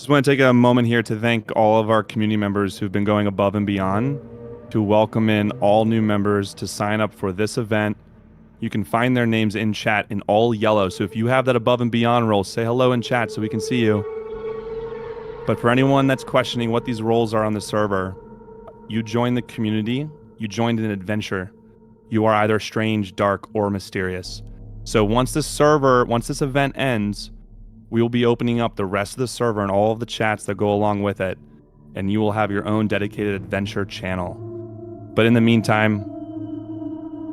Just want to take a moment here to thank all of our community members who've been going above and beyond to welcome in all new members to sign up for this event. You can find their names in chat in all yellow. So if you have that above and beyond role, say hello in chat so we can see you. But for anyone that's questioning what these roles are on the server, you join the community, you joined an adventure. You are either strange, dark, or mysterious. So once this event ends, we will be opening up the rest of the server and all of the chats that go along with it, and you will have your own dedicated adventure channel. But in the meantime,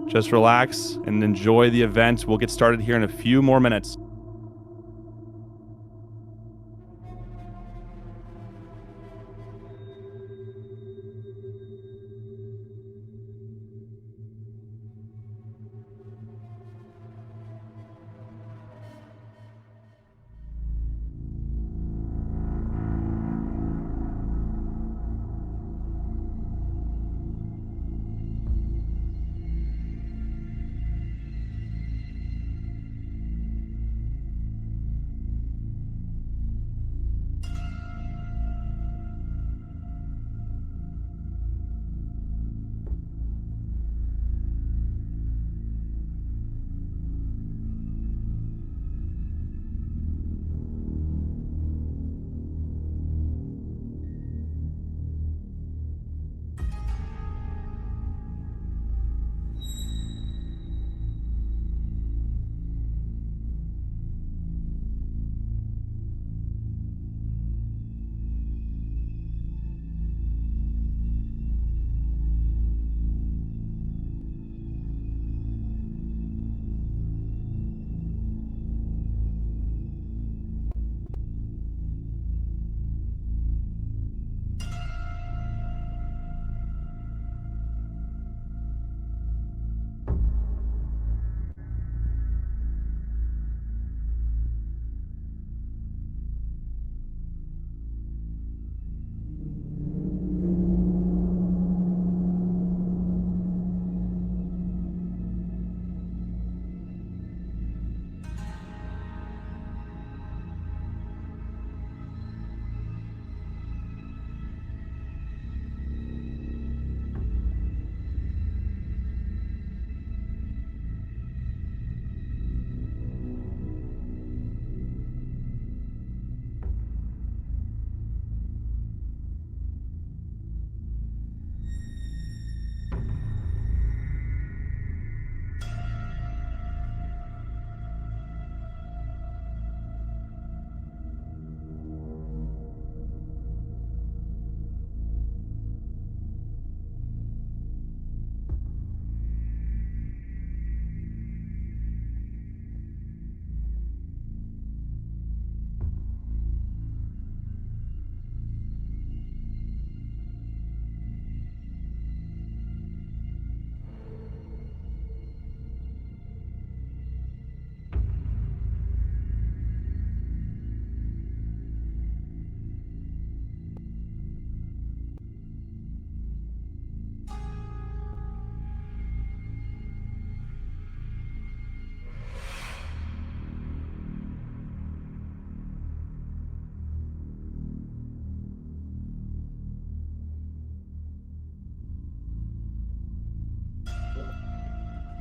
just relax and enjoy the event. We'll get started here in a few more minutes.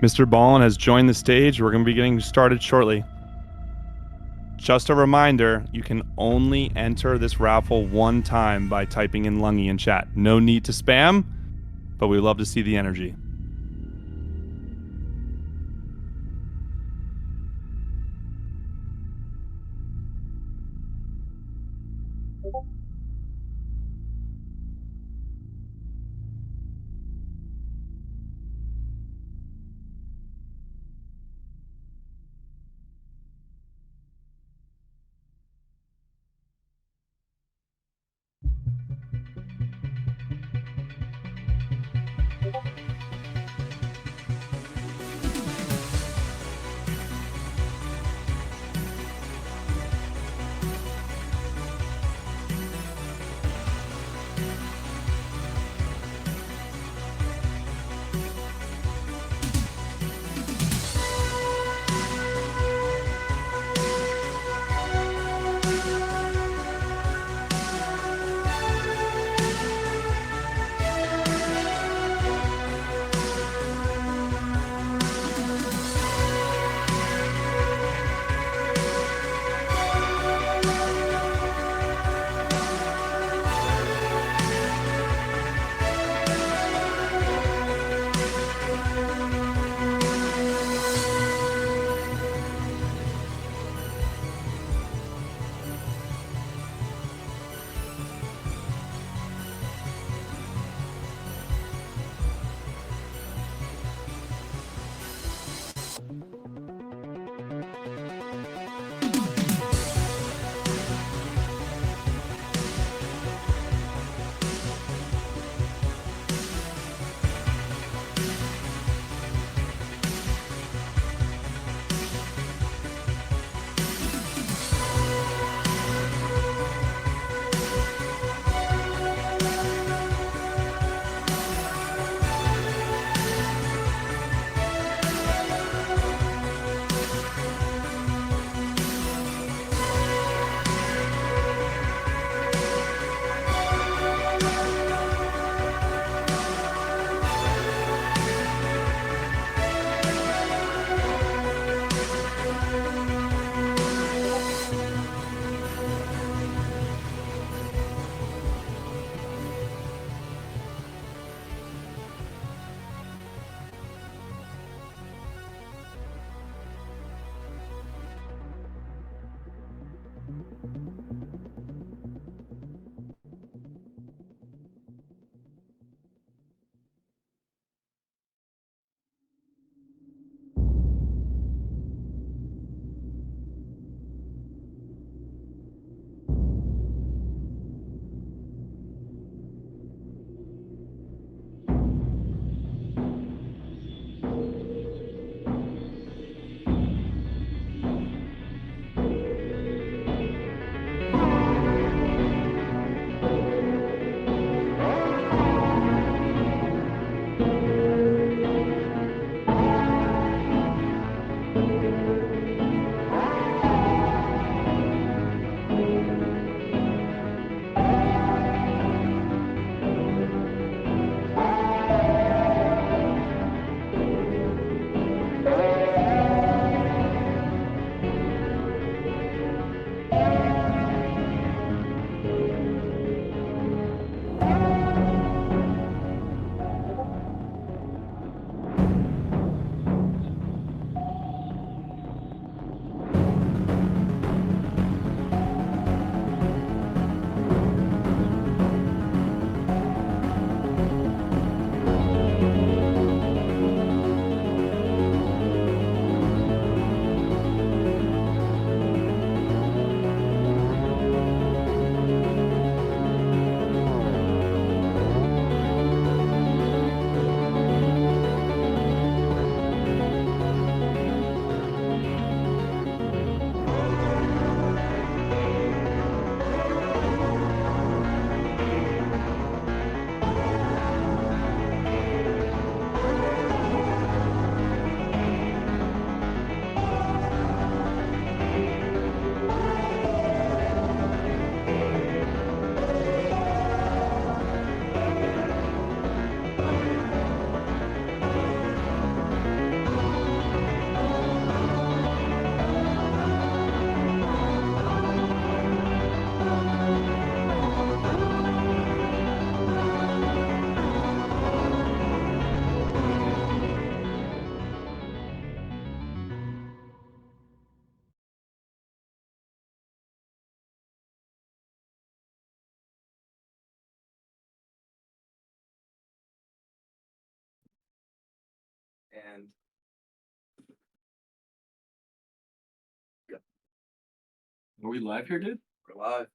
Mr. Ballin has joined the stage. We're going to be getting started shortly. Just a reminder, you can only enter this raffle one time by typing in Lungy in chat. No need to spam, but we love to see the energy. And are we live here, dude? We're live.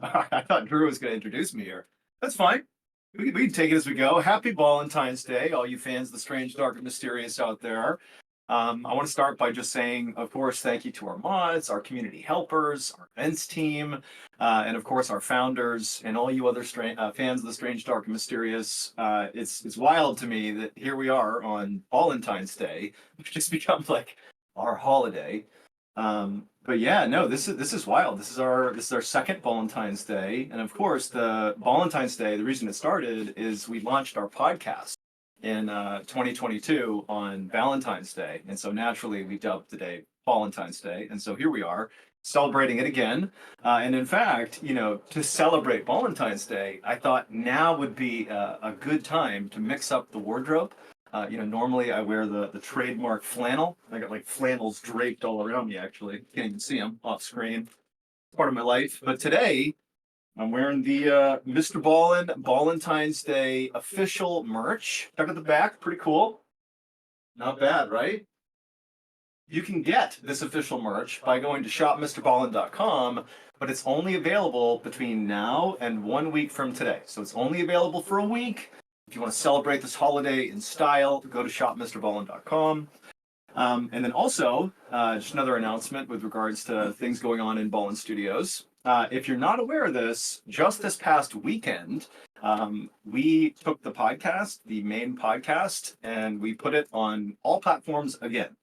I thought Drew was going to introduce me here. That's fine. We can take it as we go. Happy Ballentine's Day, all you fans of the strange, dark, and mysterious out there. I want to start by just saying, of course, thank you to our mods, our community helpers, our events team, and of course our founders and all you other fans of the strange, dark, and mysterious. It's wild to me that here we are on Ballentine's Day, which just become like our holiday. But yeah, no, this is wild. This is our second Ballentine's Day, and of course the Ballentine's Day. The reason it started is we launched our podcast in 2022 on Valentine's Day, and so naturally we dubbed the day Ballentine's Day, and so here we are celebrating it again. And in fact, to celebrate Ballentine's Day, I thought now would be a good time to mix up the wardrobe. Normally I wear the trademark flannel. I got like flannels draped all around me, actually. Can't even see them off screen. It's part of my life. But today, I'm wearing the Mr. Ballentine's Day official merch. Check out the back. Pretty cool. Not bad, right? You can get this official merch by going to shopmrballin.com, but it's only available between now and 1 week from today. So it's only available for a week. If you want to celebrate this holiday in style, go to shopmrballin.com. And then also, just another announcement with regards to things going on in Ballin Studios. If you're not aware of this, just this past weekend, we took the podcast, the main podcast, and we put it on all platforms again.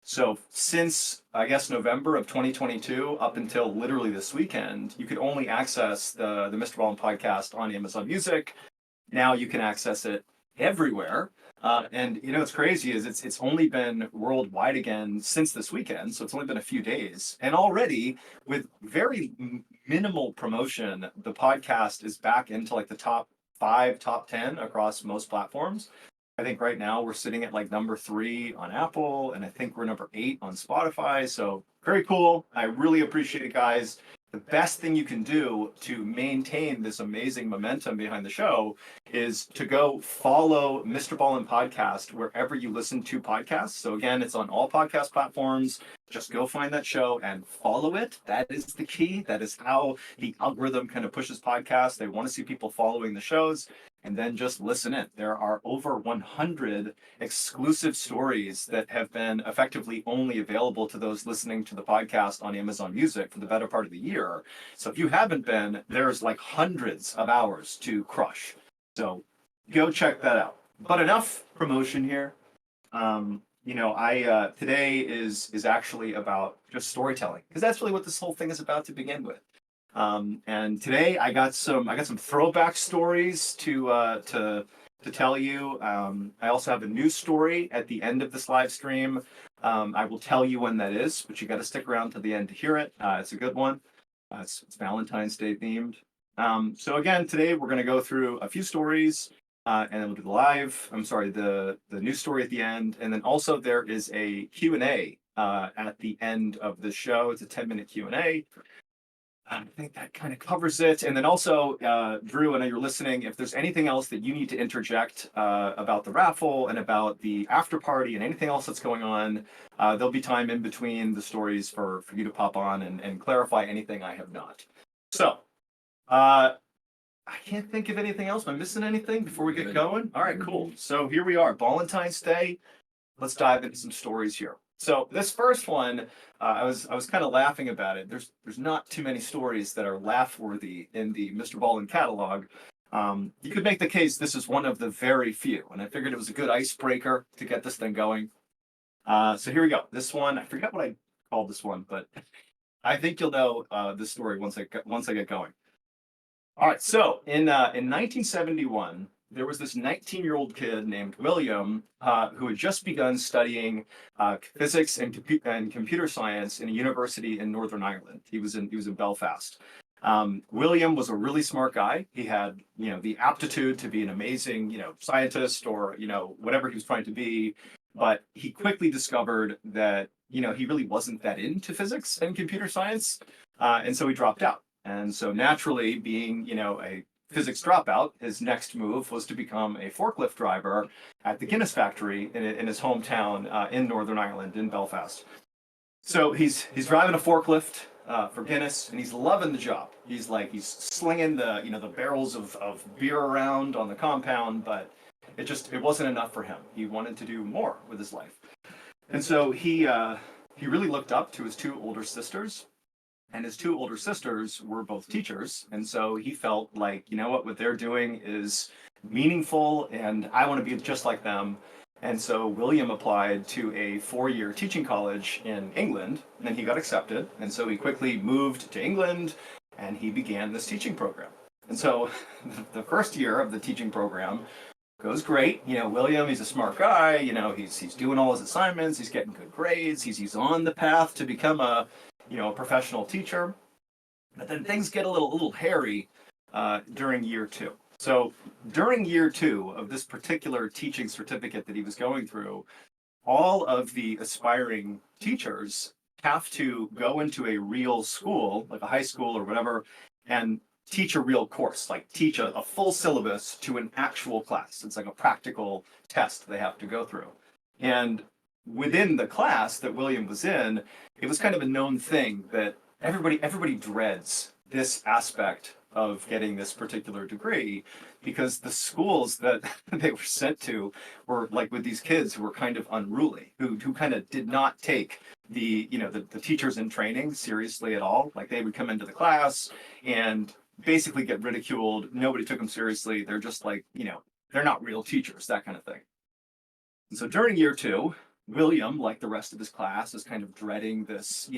So since, I guess, November of 2022 up until literally this weekend, you could only access the Mr. Ballin podcast on Amazon Music. Now you can access it everywhere. And what's crazy is it's only been worldwide again since this weekend, so it's only been a few days. And already, with very minimal promotion, the podcast is back into like the top 5, top 10 across most platforms. I think right now we're sitting at like number 3 on Apple, and I think we're number 8 on Spotify. So very cool. I really appreciate it, guys. The best thing you can do to maintain this amazing momentum behind the show is to go follow Mr. Ballin Podcast wherever you listen to podcasts. So again, it's on all podcast platforms. Just go find that show and follow it. That is the key. That is how the algorithm kind of pushes podcasts. They want to see people following the shows. And then just listen in. There are over 100 exclusive stories that have been effectively only available to those listening to the podcast on Amazon Music for the better part of the year. So if you haven't been, there's like hundreds of hours to crush. So go check that out. But enough promotion here. Today is actually about just storytelling, because that's really what this whole thing is about to begin with. And today I got some throwback stories to tell you. I also have a news story at the end of this live stream. I will tell you when that is, but you got to stick around to the end to hear it. It's a good one. It's Valentine's Day themed. So again, today we're going to go through a few stories, and then we'll do the news story at the end, and then also there is a Q&A at the end of the show. It's a 10-minute Q&A. I think that kind of covers it. And then also, Drew, I know you're listening. If there's anything else that you need to interject about the raffle and about the after party and anything else that's going on, there'll be time in between the stories for you to pop on and clarify anything I have not. So, I can't think of anything else. Am I missing anything before we get going? All right, cool. So here we are, Ballentine's Day. Let's dive into some stories here. So this first one, I was kind of laughing about it. There's not too many stories that are laugh-worthy in the Mr. Ballin catalog. You could make the case this is one of the very few, and I figured it was a good icebreaker to get this thing going. So here we go. This one, I forgot what I called this one, but I think you'll know this story once I get going. All right. So in 1971. There was this 19-year-old kid named William who had just begun studying physics and computer science in a university in Northern Ireland. He was in Belfast. William was a really smart guy. He had the aptitude to be an amazing scientist or whatever he was trying to be, but he quickly discovered that he really wasn't that into physics and computer science, and so he dropped out. And so naturally, being a physics dropout, his next move was to become a forklift driver at the Guinness factory in his hometown in Northern Ireland, in Belfast. So he's driving a forklift for Guinness, and he's loving the job. He's slinging the barrels of beer around on the compound, but it wasn't enough for him. He wanted to do more with his life, and so he really looked up to his two older sisters, and his two older sisters were both teachers, and so he felt like, you know what they're doing is meaningful, and I want to be just like them. And so William applied to a 4-year teaching college in England, and then he got accepted. And so he quickly moved to England, and he began this teaching program. And so the first year of the teaching program goes great. William, he's a smart guy. He's doing all his assignments. He's getting good grades. He's on the path to become a professional teacher. But then things get a little hairy during year 2. So during year 2 of this particular teaching certificate that he was going through, all of the aspiring teachers have to go into a real school, like a high school or whatever, and teach a real course, like teach a full syllabus to an actual class. It's like a practical test they have to go through. And within the class that William was in, it was kind of a known thing that everybody dreads this aspect of getting this particular degree, because the schools that they were sent to were like with these kids who were kind of unruly, who kind of did not take the teachers in training seriously at all. Like they would come into the class and basically get ridiculed. Nobody took them seriously. They're just like, they're not real teachers, that kind of thing. And so during year 2, William, like the rest of his class, is kind of dreading this,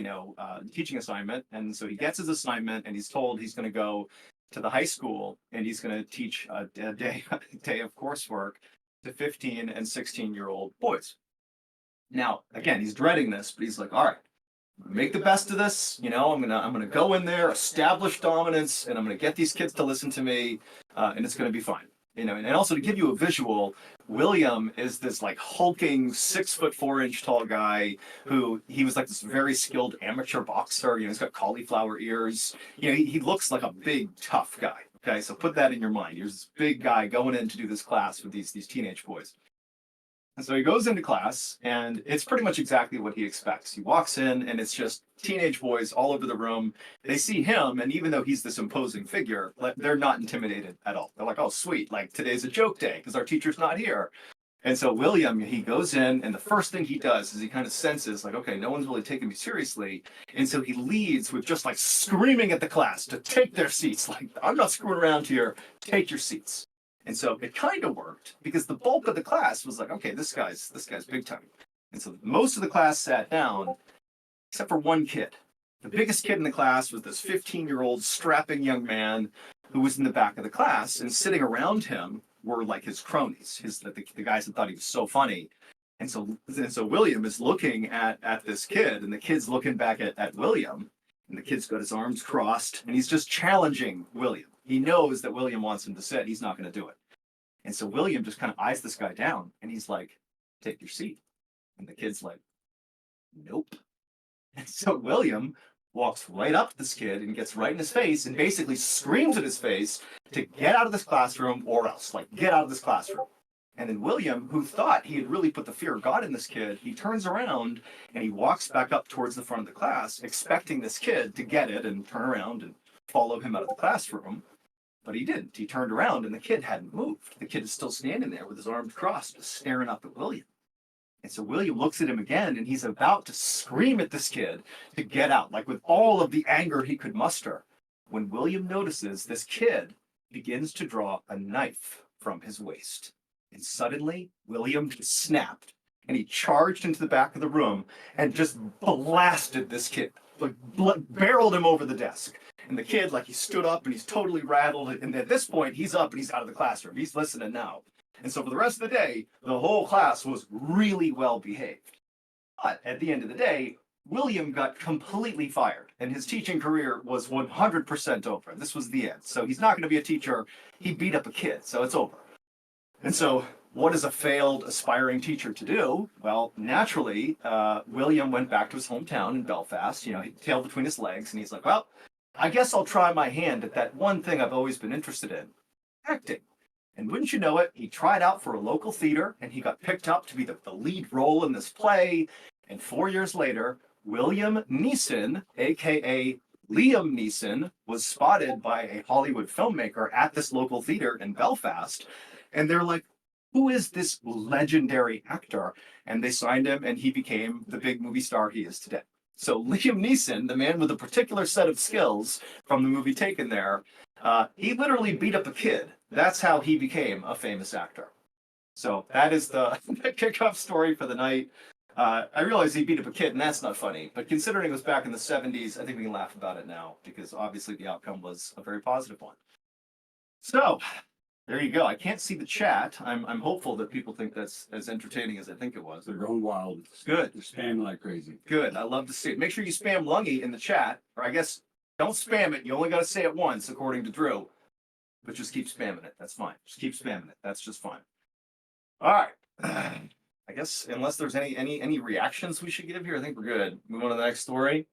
teaching assignment. And so he gets his assignment, and he's told he's going to go to the high school, and he's going to teach a day of coursework to 15 and 16-year-old boys. Now, again, he's dreading this, but he's like, all right, I'm gonna make the best of this. I'm gonna go in there, establish dominance, and I'm gonna get these kids to listen to me, and it's gonna be fine. And also to give you a visual, William is this like hulking 6'4" tall guy who he was like this very skilled amateur boxer. He's got cauliflower ears. He looks like a big tough guy. Okay, so put that in your mind. Here's this big guy going in to do this class with these teenage boys. And so he goes into class, and it's pretty much exactly what he expects. He walks in, and it's just teenage boys all over the room. They see him, and even though he's this imposing figure, they're not intimidated at all. They're like, oh, sweet, like today's a joke day because our teacher's not here. And so William, he goes in, and the first thing he does is he kind of senses, like, okay, no one's really taking me seriously. And so he leads with just like screaming at the class to take their seats. Like, I'm not screwing around here. Take your seats. And so it kind of worked because the bulk of the class was like, okay, this guy's big time. And so most of the class sat down, except for one kid. The biggest kid in the class was this 15-year-old strapping young man who was in the back of the class, and sitting around him were like his cronies, the guys that thought he was so funny. And so William is looking at this kid, and the kid's looking back at William, and the kid's got his arms crossed, and he's just challenging William. He knows that William wants him to sit. He's not going to do it. And so William just kind of eyes this guy down, and he's like, take your seat. And the kid's like, nope. And so William walks right up to this kid and gets right in his face and basically screams at his face to get out of this classroom or else, like, get out of this classroom. And then William, who thought he had really put the fear of God in this kid, he turns around and he walks back up towards the front of the class, expecting this kid to get it and turn around and follow him out of the classroom. But he didn't. He turned around and the kid hadn't moved. The kid is still standing there with his arms crossed, staring up at William. And so William looks at him again, and he's about to scream at this kid to get out, like with all of the anger he could muster, when William notices this kid begins to draw a knife from his waist. And suddenly, William just snapped, and he charged into the back of the room and just blasted this kid, like barreled him over the desk. And the kid, like, he stood up and he's totally rattled. And at this point, he's up and he's out of the classroom. He's listening now. And so for the rest of the day, the whole class was really well behaved. But at the end of the day, William got completely fired, and his teaching career was 100% over. This was the end. So he's not going to be a teacher. He beat up a kid, so it's over. And so what is a failed aspiring teacher to do? Well, naturally, William went back to his hometown in Belfast, he tail between his legs, and he's like, well, I guess I'll try my hand at that one thing I've always been interested in. acting. And wouldn't you know it, he tried out for a local theater and he got picked up to be the lead role in this play. And 4 years later, William Neeson, aka Liam Neeson, was spotted by a Hollywood filmmaker at this local theater in Belfast. And they're like, who is this legendary actor? And they signed him and he became the big movie star he is today. So Liam Neeson, the man with a particular set of skills from the movie Taken there, he literally beat up a kid. That's how he became a famous actor. So that is the kickoff story for the night. I realize he beat up a kid, and that's not funny. But considering it was back in the 70s, I think we can laugh about it now because obviously the outcome was a very positive one. So there you go. I can't see the chat. I'm hopeful that people think that's as entertaining as I think it was. They're going wild. Good. They're spamming like crazy. Good. I love to see it. Make sure you spam Lungy in the chat, or I guess don't spam it. You only got to say it once, according to Drew. But just keep spamming it. That's fine. Just keep spamming it. That's just fine. All right. I guess unless there's any reactions we should give here, I think we're good. Move on to the next story.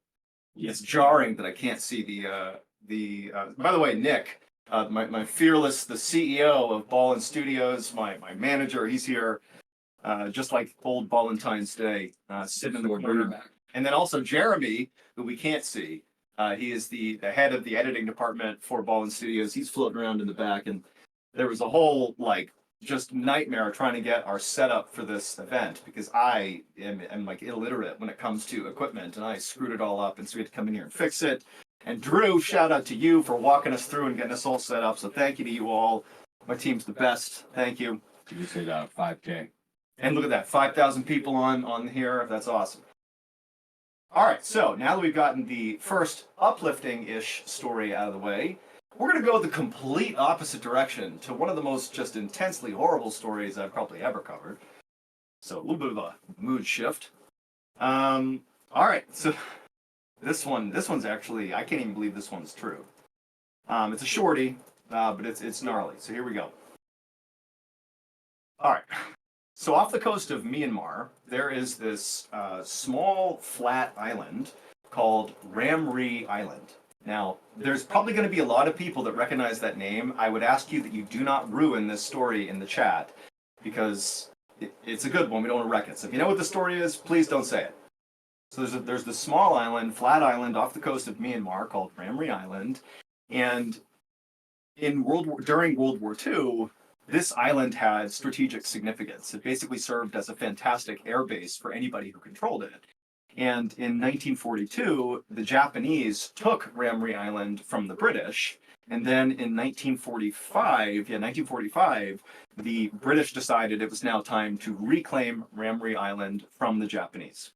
It's jarring that I can't see the. By the way, Nick, my fearless, the CEO of Ball and Studios, my manager, he's here, just like old Ballentine's Day, sitting in the corner. And then also Jeremy, who we can't see. He is the head of the editing department for Ball and Studios. He's floating around in the back, and there was a whole just nightmare trying to get our setup for this event because I am like illiterate when it comes to equipment, and I screwed it all up, and so we had to come in here and fix it. And Drew, shout out to you for walking us through and getting us all set up. So thank you to you all. My team's the best. Thank you. You just hit 5K. And look at that, 5,000 people on here. That's awesome. All right, so now that we've gotten the first uplifting-ish story out of the way, we're going to go the complete opposite direction to one of the most just intensely horrible stories I've probably ever covered. So a little bit of a mood shift. All right, so this one's actually, I can't even believe this one's true. It's a shorty, but it's gnarly. So here we go. All right. So off the coast of Myanmar, there is this small flat island called Ramri Island. Now, there's probably going to be a lot of people that recognize that name. I would ask you that you do not ruin this story in the chat because it's a good one. We don't want to wreck it. So if you know what the story is, please don't say it. So there's this small island, flat island off the coast of Myanmar called Ramri Island. And during World War II, this island had strategic significance. It basically served as a fantastic air base for anybody who controlled it. And in 1942, the Japanese took Ramri Island from the British. And then in 1945, the British decided it was now time to reclaim Ramri Island from the Japanese.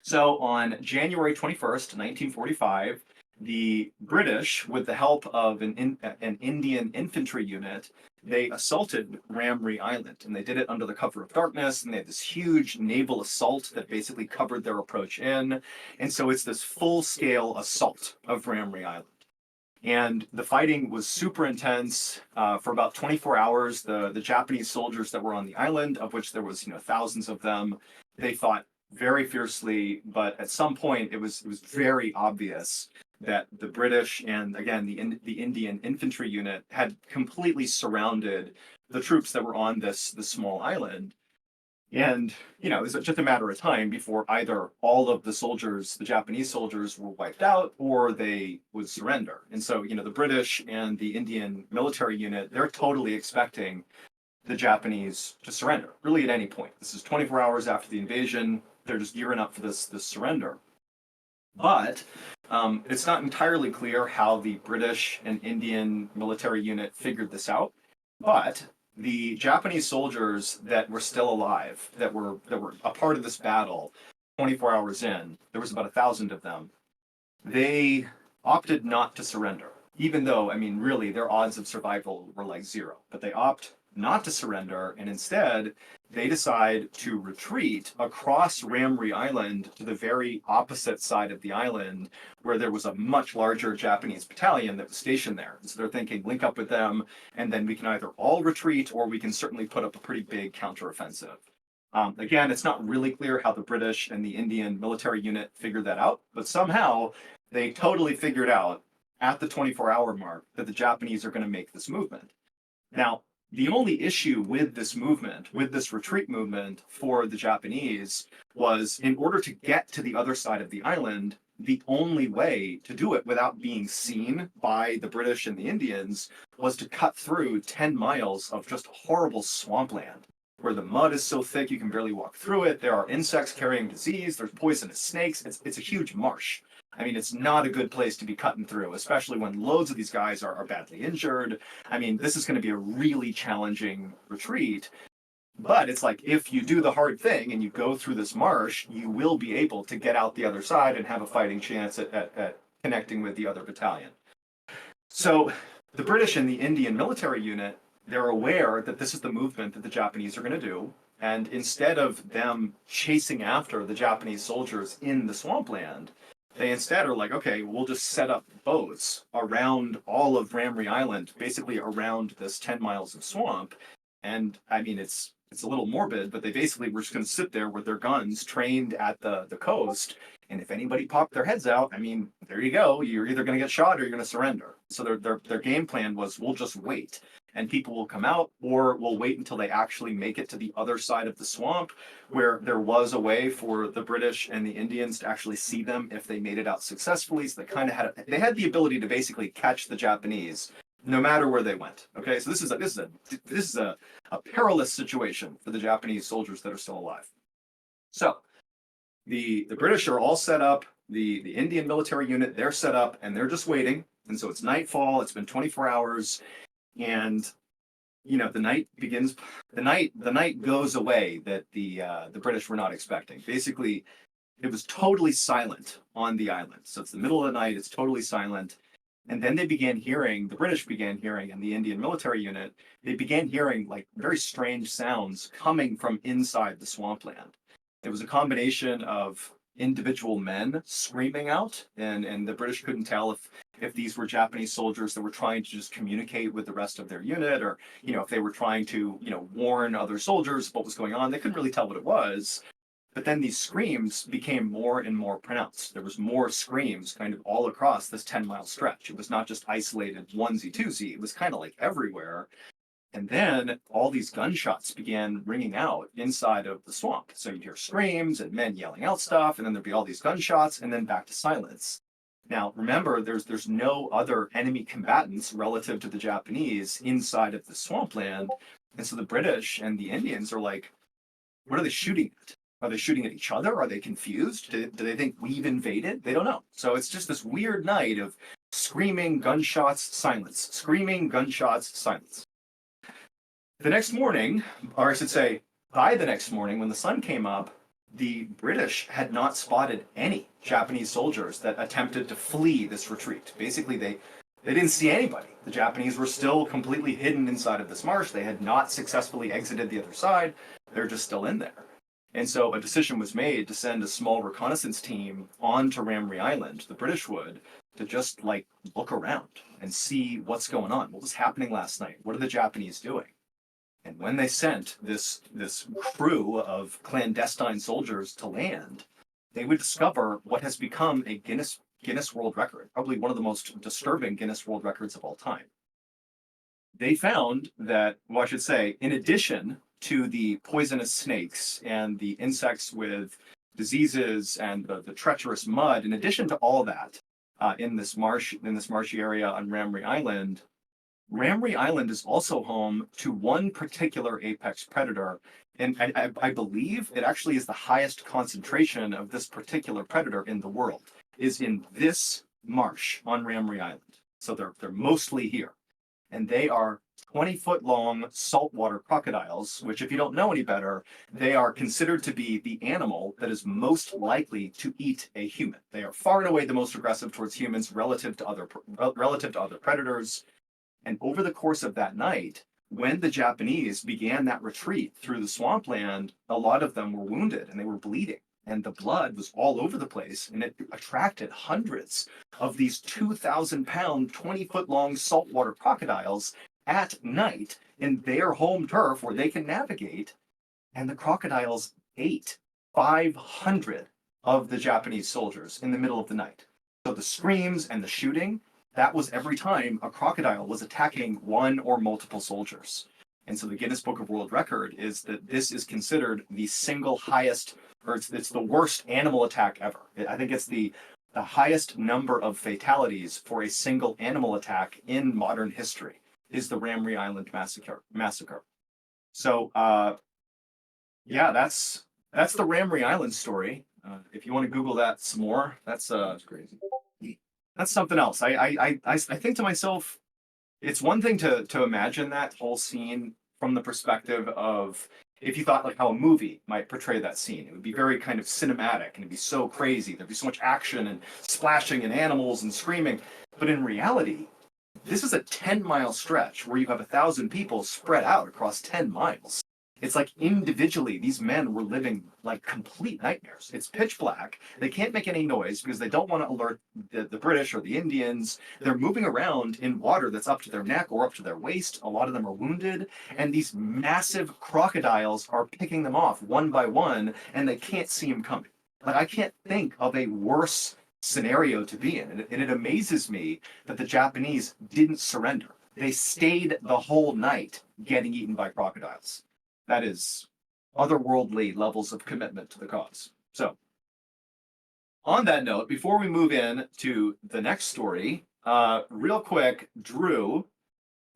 So on January 21st, 1945, the British, with the help of an Indian infantry unit, they assaulted Ramri Island, and they did it under the cover of darkness, and they had this huge naval assault that basically covered their approach in. And so it's this full-scale assault of Ramri Island. And the fighting was super intense for about 24 hours. The Japanese soldiers that were on the island, of which there was thousands of them, they fought very fiercely, but at some point it was very obvious that the British and again the Indian infantry unit had completely surrounded the troops that were on this small island. And it was just a matter of time before either all of the soldiers, the Japanese soldiers, were wiped out or they would surrender. And so the British and the Indian military unit, they're totally expecting the Japanese to surrender, really at any point. This is 24 hours after the invasion. They're just gearing up for this surrender. But it's not entirely clear how the British and Indian military unit figured this out. But the Japanese soldiers that were still alive, that were a part of this battle, 24 hours in, there was about 1,000 of them. They opted not to surrender, even though, really, their odds of survival were like zero. But they opt not to surrender, and instead they decide to retreat across Ramri Island to the very opposite side of the island where there was a much larger Japanese battalion that was stationed there. So they're thinking, link up with them, and then we can either all retreat or we can certainly put up a pretty big counteroffensive. Again, it's not really clear how the British and the Indian military unit figured that out, but somehow they totally figured out at the 24-hour mark that the Japanese are going to make this movement. Now, the only issue with this movement, with this retreat movement for the Japanese, was in order to get to the other side of the island, the only way to do it without being seen by the British and the Indians was to cut through 10 miles of just horrible swampland where the mud is so thick you can barely walk through it. There are insects carrying disease. There's poisonous snakes. It's a huge marsh. I mean, it's not a good place to be cutting through, especially when loads of these guys are badly injured. I mean, this is going to be a really challenging retreat. But it's like if you do the hard thing and you go through this marsh, you will be able to get out the other side and have a fighting chance at connecting with the other battalion. So the British and the Indian military unit, they're aware that this is the movement that the Japanese are going to do. And instead of them chasing after the Japanese soldiers in the swampland, they instead are like, okay, we'll just set up boats around all of Ramree Island, basically around this 10 miles of swamp. And I mean, it's a little morbid, but they basically were just going to sit there with their guns trained at the coast. And if anybody popped their heads out, I mean, there you go. You're either going to get shot or you're going to surrender. So their game plan was, we'll just wait. And people will come out, or we'll wait until they actually make it to the other side of the swamp, where there was a way for the British and the Indians to actually see them if they made it out successfully. So they kind of had the ability to basically catch the Japanese no matter where they went. Okay, so this is a perilous situation for the Japanese soldiers that are still alive. So the British are all set up. The Indian military unit, they're set up and they're just waiting. And so it's nightfall. It's been 24 hours. And the night begins. The night goes away that the British were not expecting. Basically, it was totally silent on the island. So it's the middle of the night. It's totally silent. And then the British began hearing, and the Indian military unit, they began hearing like very strange sounds coming from inside the swampland. It was a combination of individual men screaming out, and the British couldn't tell if these were Japanese soldiers that were trying to just communicate with the rest of their unit, or if they were trying to warn other soldiers what was going on. They couldn't really tell what it was. But then these screams became more and more pronounced. There was more screams kind of all across this 10-mile stretch. It was not just isolated onesie twosie. It was kind of like everywhere. And then all these gunshots began ringing out inside of the swamp. So you'd hear screams and men yelling out stuff, and then there'd be all these gunshots, and then back to silence. Now, remember, there's no other enemy combatants relative to the Japanese inside of the swampland. And so the British and the Indians are like, what are they shooting at? Are they shooting at each other? Are they confused? Do they think we've invaded? They don't know. So it's just this weird night of screaming, gunshots, silence. Screaming, gunshots, silence. The next morning, or I should say, by the next morning, when the sun came up, the British had not spotted any Japanese soldiers that attempted to flee this retreat. Basically, they didn't see anybody. The Japanese were still completely hidden inside of this marsh. They had not successfully exited the other side. They're just still in there. And so a decision was made to send a small reconnaissance team onto Ramree Island, the British would, to just look around and see what's going on. What was happening last night? What are the Japanese doing? And when they sent this crew of clandestine soldiers to land, they would discover what has become a Guinness World Record, probably one of the most disturbing Guinness World Records of all time. They found that, well, I should say, in addition to the poisonous snakes and the insects with diseases and the treacherous mud, in addition to all that, in this marshy area on Ramree Island is also home to one particular apex predator, and I believe it actually is the highest concentration of this particular predator in the world, is in this marsh on Ramree Island. So they're mostly here. And they are 20-foot long saltwater crocodiles, which, if you don't know any better, they are considered to be the animal that is most likely to eat a human. They are far and away the most aggressive towards humans relative to other predators. And over the course of that night, when the Japanese began that retreat through the swampland, a lot of them were wounded and they were bleeding. And the blood was all over the place, and it attracted hundreds of these 2,000-pound, 20-foot-long saltwater crocodiles at night in their home turf where they can navigate. And the crocodiles ate 500 of the Japanese soldiers in the middle of the night. So the screams and the shooting, that was every time a crocodile was attacking one or multiple soldiers. And so the Guinness Book of World Record is that this is considered the single highest, or it's the worst animal attack ever. I think it's the highest number of fatalities for a single animal attack in modern history is the Ramree Island massacre. So yeah, that's the Ramree Island story. If you want to Google that some more, that's crazy. That's something else. I think to myself, it's one thing to imagine that whole scene from the perspective of if you thought like how a movie might portray that scene. It would be very kind of cinematic and it'd be so crazy. There'd be so much action and splashing and animals and screaming. But in reality, this is a 10-mile stretch where you have 1,000 people spread out across 10 miles. It's like individually, these men were living like complete nightmares. It's pitch black. They can't make any noise because they don't want to alert the British or the Indians. They're moving around in water that's up to their neck or up to their waist. A lot of them are wounded. And these massive crocodiles are picking them off one by one, and they can't see them coming. Like, I can't think of a worse scenario to be in. And it amazes me that the Japanese didn't surrender. They stayed the whole night getting eaten by crocodiles. That is otherworldly levels of commitment to the cause. So, on that note, before we move in to the next story, real quick, Drew,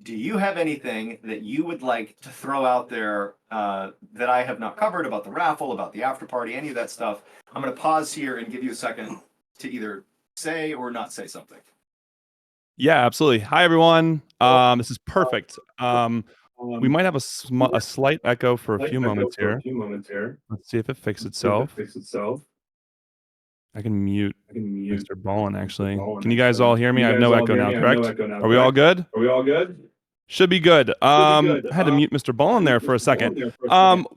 do you have anything that you would like to throw out there that I have not covered about the raffle, about the after party, any of that stuff? I'm going to pause here and give you a second to either say or not say something. Yeah, absolutely. Hi, everyone. This is perfect. We might have a slight echo for a few moments here. Let's see if it fixes itself. I can mute Mr. Ballin, actually. Can you guys all hear me? I have no echo now, correct? Are we all good? Should be good. I had to mute Mr. Ballin there for a second.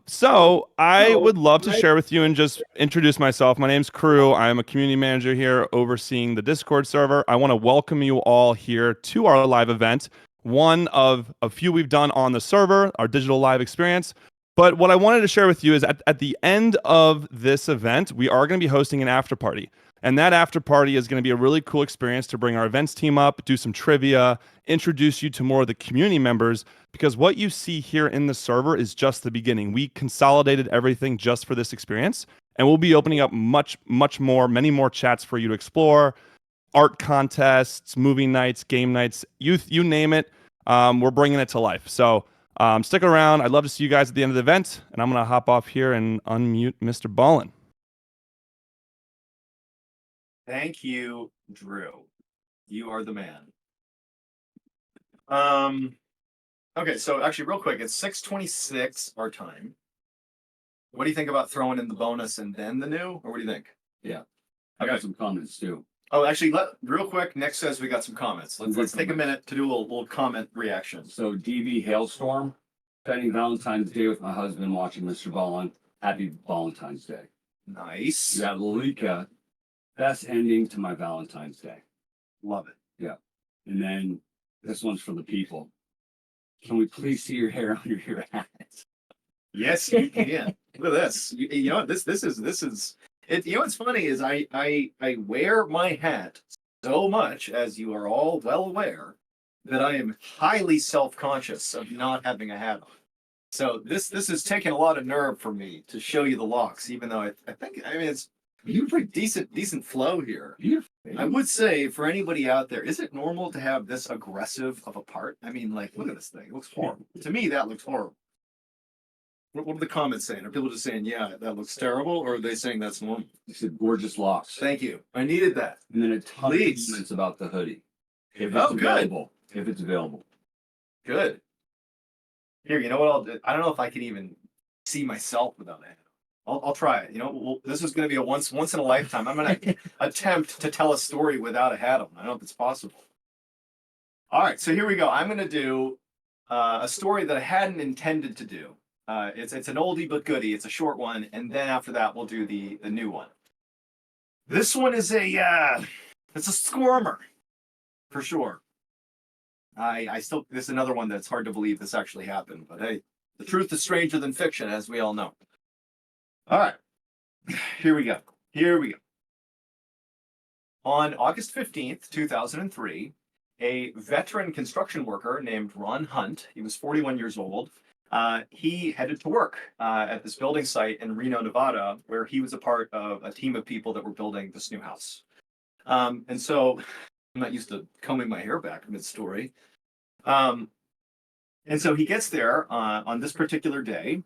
So I would love to share with you and just introduce myself. My name's Crew. I am a community manager here overseeing the Discord server. I want to welcome you all here to our live event, one of a few we've done on the server, our digital live experience. But what I wanted to share with you is at the end of this event, we are going to be hosting an after party. And that after party is going to be a really cool experience to bring our events team up, do some trivia, introduce you to more of the community members, because what you see here in the server is just the beginning. We consolidated everything just for this experience, and we'll be opening up many more chats for you to explore, art contests, movie nights, game nights, you name it. We're bringing it to life. So stick around. I'd love to see you guys at the end of the event, and I'm going to hop off here and unmute Mr. Ballin. Thank you, Drew. You are the man. Okay, so actually, real quick, it's 6:26 our time. What do you think about throwing in the bonus and then the new, or what do you think? Yeah. I got some comments too. Oh, actually, real quick, Nick says we got some comments. Let's take a minute to do a little comment reaction. So DV Hailstorm, spending Valentine's Day with my husband watching Mr. Ballin. Happy Valentine's Day. Nice. You got Lalika, best ending to my Valentine's Day. Love it. Yeah. And then this one's for the people. Can we please see your hair under your hat? Yes, you can. Look at this. You know, this is it. You know what's funny is I wear my hat so much, as you are all well aware, that I am highly self-conscious of not having a hat on. So this has taken a lot of nerve for me to show you the locks, even though I think it's pretty decent flow here. Beautiful. I would say for anybody out there, is it normal to have this aggressive of a part? I mean, like, look at this thing. It looks horrible. To me, that looks horrible. What are the comments saying? Are people just saying, yeah, that looks terrible, or are they saying that's normal? They said gorgeous locks. Thank you. I needed that. And then a ton of comments about the hoodie. If it's available. If it's available. Good. Here, you know what I'll do? I don't know if I can even see myself without it. I'll try it. You know, this is going to be a once in a lifetime. I'm going to attempt to tell a story without a hat on. I don't know if it's possible. All right, so here we go. I'm going to do a story that I hadn't intended to do. It's an oldie but goodie. It's a short one, and then after that we'll do the new one. This one is it's a squirmer for sure. This is another one that's hard to believe this actually happened, but hey, the truth is stranger than fiction, as we all know. All right, here we go. On August 15th, 2003, a veteran construction worker named Ron Hunt. He was 41 years old. He headed to work at this building site in Reno, Nevada, where he was a part of a team of people that were building this new house. And so I'm not used to combing my hair back mid-story. And so he gets there on this particular day.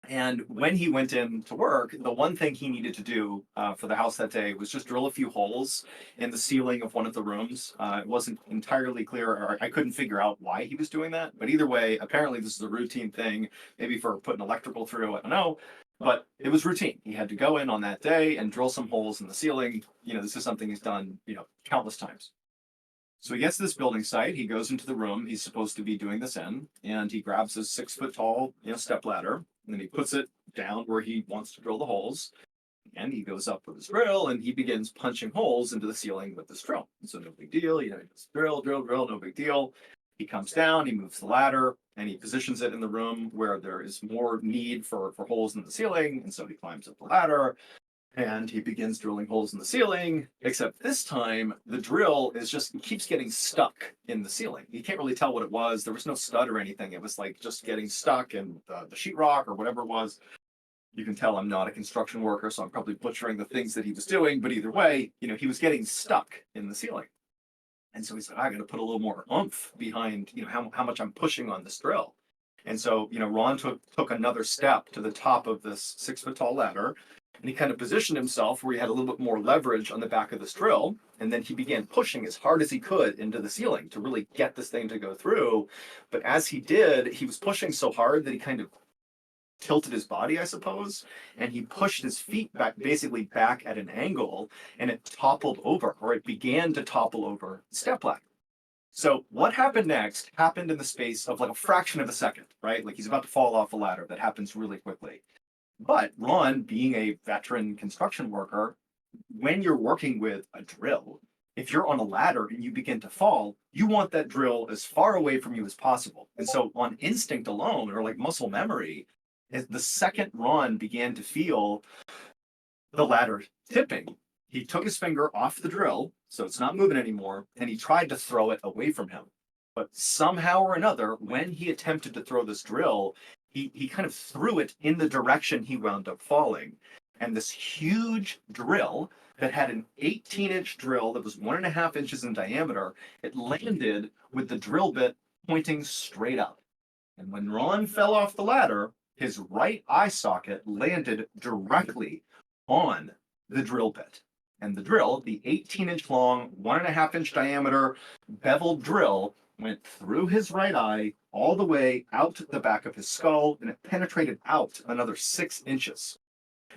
And when he went in to work, the one thing he needed to do for the house that day was just drill a few holes in the ceiling of one of the rooms. It wasn't entirely clear, or I couldn't figure out why he was doing that. But either way, apparently this is a routine thing, maybe for putting electrical through, I don't know. But it was routine. He had to go in on that day and drill some holes in the ceiling. This is something he's done, countless times. So he gets to this building site. He goes into the room he's supposed to be doing this in, and he grabs his 6 foot tall, step ladder, and then he puts it down where he wants to drill the holes. And he goes up with his drill and he begins punching holes into the ceiling with this drill. So no big deal, he just drill, no big deal. He comes down, he moves the ladder, and he positions it in the room where there is more need for holes in the ceiling. And so he climbs up the ladder. And he begins drilling holes in the ceiling, except this time the drill keeps getting stuck in the ceiling. You can't really tell what it was. There was no stud or anything. It was like just getting stuck in the sheetrock or whatever it was. You can tell I'm not a construction worker, so I'm probably butchering the things that he was doing. But either way, he was getting stuck in the ceiling. And so he's like, I got to put a little more oomph behind, how much I'm pushing on this drill. And so, Ron took another step to the top of this 6 foot tall ladder. And he kind of positioned himself where he had a little bit more leverage on the back of this drill. And then he began pushing as hard as he could into the ceiling to really get this thing to go through. But as he did, he was pushing so hard that he kind of tilted his body, I suppose. And he pushed his feet basically back at an angle, and it toppled over, or it began to topple over the step ladder. So what happened next happened in the space of like a fraction of a second, right? Like he's about to fall off the ladder. That happens really quickly. But Ron, being a veteran construction worker, when you're working with a drill, if you're on a ladder and you begin to fall, you want that drill as far away from you as possible. And so on instinct alone, or like muscle memory, the second Ron began to feel the ladder tipping, he took his finger off the drill, so it's not moving anymore, and he tried to throw it away from him. But somehow or another, when he attempted to throw this drill, he kind of threw it in the direction he wound up falling. And this huge drill that had an 18-inch drill that was 1.5 inches in diameter, it landed with the drill bit pointing straight up. And when Ron fell off the ladder, his right eye socket landed directly on the drill bit. And the drill, the 18-inch long, 1.5 inch diameter beveled drill, went through his right eye all the way out to the back of his skull, and it penetrated out another 6 inches.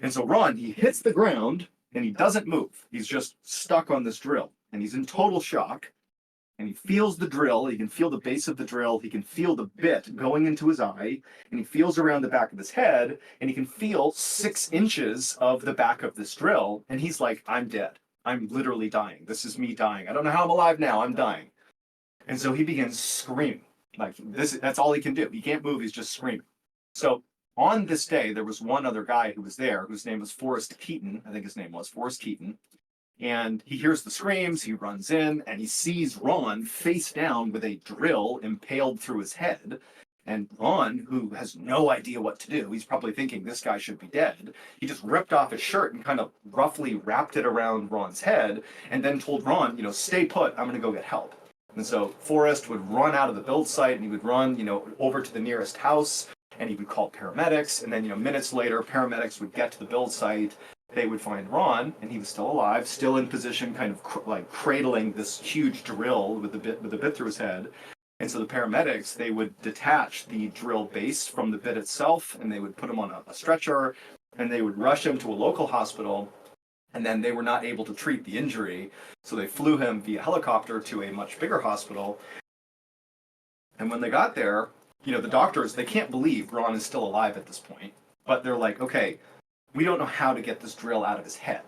And so Ron, he hits the ground and he doesn't move. He's just stuck on this drill and he's in total shock. And he feels the drill. He can feel the base of the drill. He can feel the bit going into his eye, and he feels around the back of his head, and he can feel 6 inches of the back of this drill. And he's like, I'm dead. I'm literally dying. This is me dying. I don't know how I'm alive now. I'm dying. And so he begins screaming. Like that's all he can do. He can't move. He's just screaming. So on this day, there was one other guy who was there, whose name was Forrest Keaton. I think his name was Forrest Keaton. And he hears the screams, he runs in, and he sees Ron face down with a drill impaled through his head. And Ron, who has no idea what to do, he's probably thinking this guy should be dead. He just ripped off his shirt and kind of roughly wrapped it around Ron's head, and then told Ron, stay put, I'm going to go get help. And so Forrest would run out of the build site, and he would run, over to the nearest house, and he would call paramedics. And then, minutes later, paramedics would get to the build site. They would find Ron, and he was still alive, still in position, kind of like cradling this huge drill with the bit through his head. And so the paramedics, they would detach the drill base from the bit itself, and they would put him on a stretcher, and they would rush him to a local hospital. And then they were not able to treat the injury, so they flew him via helicopter to a much bigger hospital. And when they got there, the doctors, they can't believe Ron is still alive at this point. But they're like, okay, we don't know how to get this drill out of his head.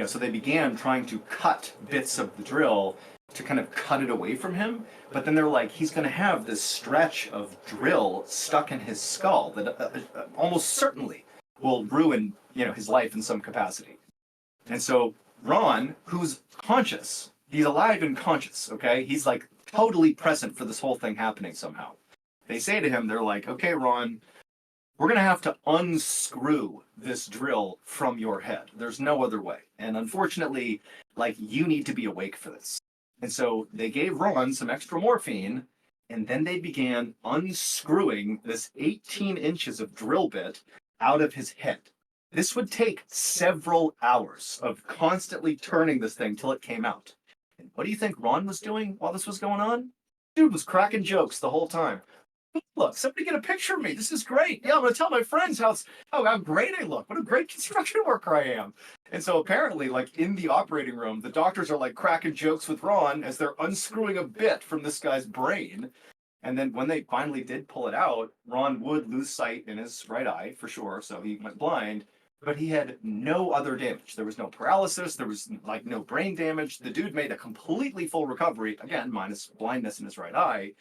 So they began trying to cut bits of the drill to kind of cut it away from him. But then they're like, he's going to have this stretch of drill stuck in his skull that almost certainly will ruin, his life in some capacity. And so Ron, who's conscious, He's alive and conscious, okay? He's like totally present for this whole thing happening somehow. They say to him, they're like, okay, Ron, we're going to have to unscrew this drill from your head. There's no other way. And unfortunately, like, you need to be awake for this. And so they gave Ron some extra morphine, and then they began unscrewing this 18 inches of drill bit out of his head. This would take several hours of constantly turning this thing till it came out. And what do you think Ron was doing while this was going on? Dude was cracking jokes the whole time. Look, somebody get a picture of me. This is great. Yeah, I'm going to tell my friends how great I look. What a great construction worker I am. And so apparently, like in the operating room, the doctors are like cracking jokes with Ron as they're unscrewing a bit from this guy's brain. And then when they finally did pull it out, Ron would lose sight in his right eye for sure. So he went blind, but he had no other damage. There was no paralysis. There was like no brain damage. The dude made a completely full recovery, again, minus blindness in his right eye.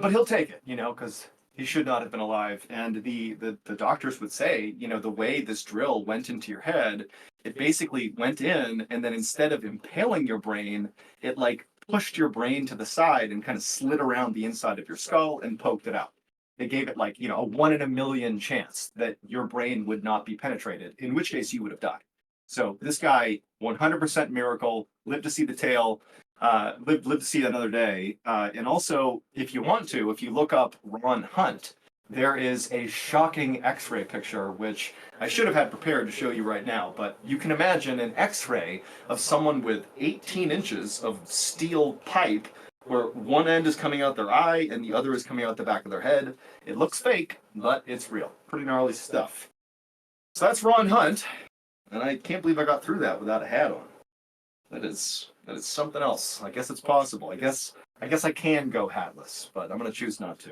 But he'll take it, because he should not have been alive. And the doctors would say, the way this drill went into your head, it basically went in, and then instead of impaling your brain, it like pushed your brain to the side and kind of slid around the inside of your skull and poked it out. They gave it like, a 1 in a million chance that your brain would not be penetrated, in which case you would have died. So this guy, 100% miracle, lived to see the tale. Live to see another day. And also, if you want to, if you look up Ron Hunt, there is a shocking X-ray picture, which I should have had prepared to show you right now. But you can imagine an X-ray of someone with 18 inches of steel pipe, where one end is coming out their eye and the other is coming out the back of their head. It looks fake, but it's real. Pretty gnarly stuff. So that's Ron Hunt, and I can't believe I got through that without a hat on. That is something else. I guess it's possible. I guess I can go hatless, but I'm gonna choose not to.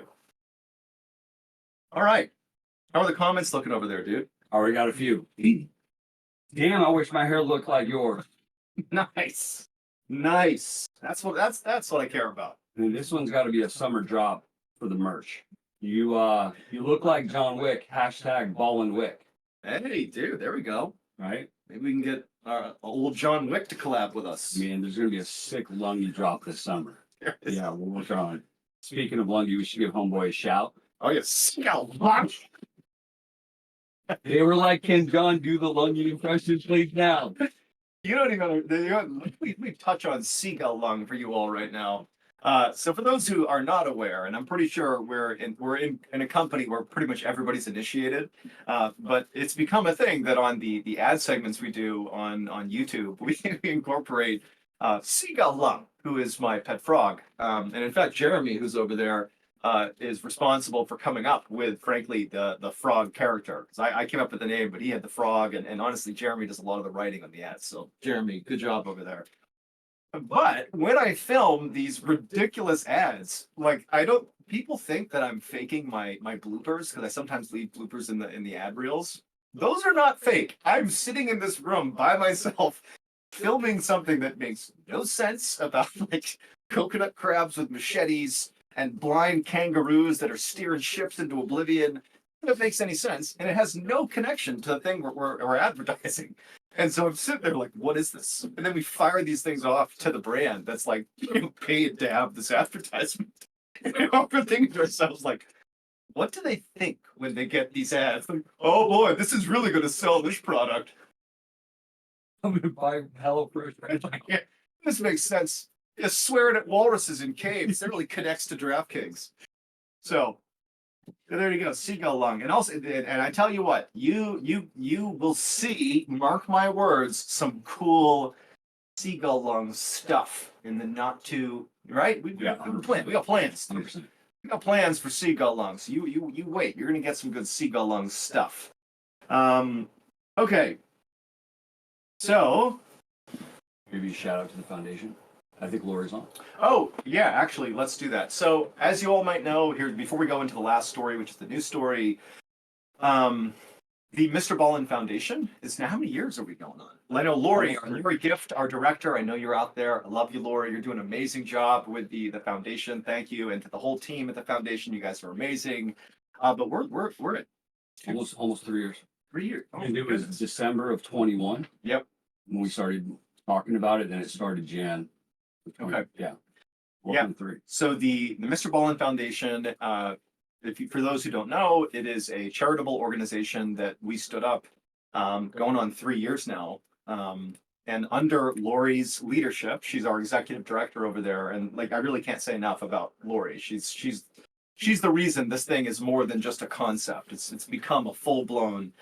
All right. How are the comments looking over there, dude? Already got a few. Damn, I wish my hair looked like yours. Nice. Nice. That's what I care about. And this one's got to be a summer drop for the merch. You look like John Wick. Hashtag Ballin' Wick. Hey, dude, there we go. Right? Maybe we can get old John Wick to collab with us. Man, there's gonna be a sick lungy drop this summer. There it is. Yeah, we'll work on it. Speaking of lungy, we should give Homeboy a shout. Oh yes. They were like, "Can John do the lungy impression, please now?" You don't even. We touch on seagull lung for you all right now. So for those who are not aware, and I'm pretty sure we're in a company where pretty much everybody's initiated, but it's become a thing that on the ad segments we do on YouTube, we incorporate seagull lung, who is my pet frog, and in fact Jeremy, who's over there, is responsible for coming up with, frankly, the frog character. Because I came up with the name, but he had the frog, and honestly, Jeremy does a lot of the writing on the ads. So Jeremy, good job over there. But when I film these ridiculous ads, like people think that I'm faking my bloopers, because I sometimes leave bloopers in the ad reels. Those are not fake. I'm sitting in this room by myself filming something that makes no sense about like coconut crabs with machetes and blind kangaroos that are steering ships into oblivion. If it makes any sense, and it has no connection to the thing we're advertising. And so I'm sitting there like, what is this? And then we fire these things off to the brand that's like, paid to have this advertisement. And we're thinking to ourselves like, what do they think when they get these ads? Like, oh boy, this is really going to sell this product. I'm gonna buy HelloFresh right now. Yeah, this makes sense. Yeah, swearing at walruses in caves. That really connects to DraftKings. So there you go, seagull lung. And also, and I tell you what, you will see, mark my words, some cool seagull lung stuff in the not too right. We got plans. 100%. We got plans for seagull lungs. You wait. You're gonna get some good seagull lung stuff. Okay. So, Give you a shout out to the foundation. I think Lori's on. oh, yeah, actually, let's do that. So, as you all might know, here, before we go into the last story, which is the news story, the Mr. Ballin Foundation is now, how many years are we going on? I know Lori Gift, our director, I know you're out there. I love you, Lori. You're doing an amazing job with the foundation. Thank you. And to the whole team at the foundation, you guys are amazing. But we're at Almost 3 years. 3 years. Oh, And it was goodness. December of 21 Yep. when we started talking about it. Then it started Jan. Okay. Yeah. Yeah. Welcome three. So the Mr. Ballin Foundation, for those who don't know, it is a charitable organization that we stood up going on 3 years now. And under Lori's leadership, she's our executive director over there. And like, I really can't say enough about Lori. She's the reason this thing is more than just a concept. It's become a full-blown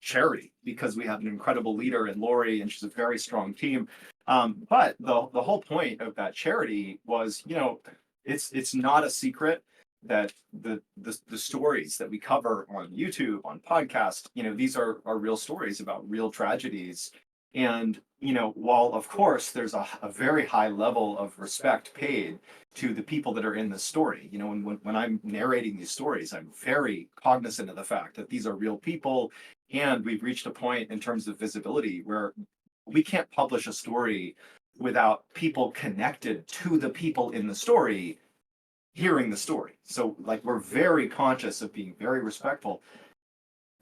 charity because we have an incredible leader in Lori, and she's a very strong team. But the whole point of that charity was, it's not a secret that the stories that we cover on YouTube, on podcast, these are real stories about real tragedies. And, while of course there's a very high level of respect paid to the people that are in this story, when I'm narrating these stories, I'm very cognizant of the fact that these are real people. And we've reached a point in terms of visibility where we can't publish a story without people connected to the people in the story hearing the story. So like, we're very conscious of being very respectful,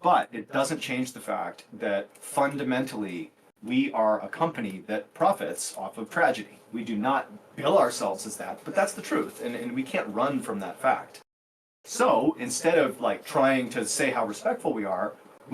but it doesn't change the fact that fundamentally we are a company that profits off of tragedy. We do not bill ourselves as that, but that's the truth. And we can't run from that fact. So instead of like trying to say how respectful we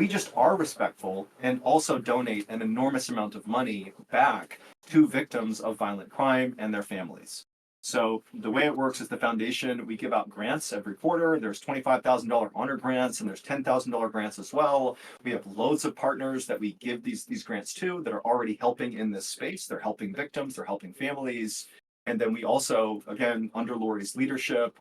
just are respectful and also donate an enormous amount of money back to victims of violent crime and their families. So the way it works is the foundation, we give out grants every quarter. There's $25,000 honor grants and there's $10,000 grants as well. We have loads of partners that we give these grants to that are already helping in this space. They're helping victims, they're helping families. And then we also, again, under Lori's leadership,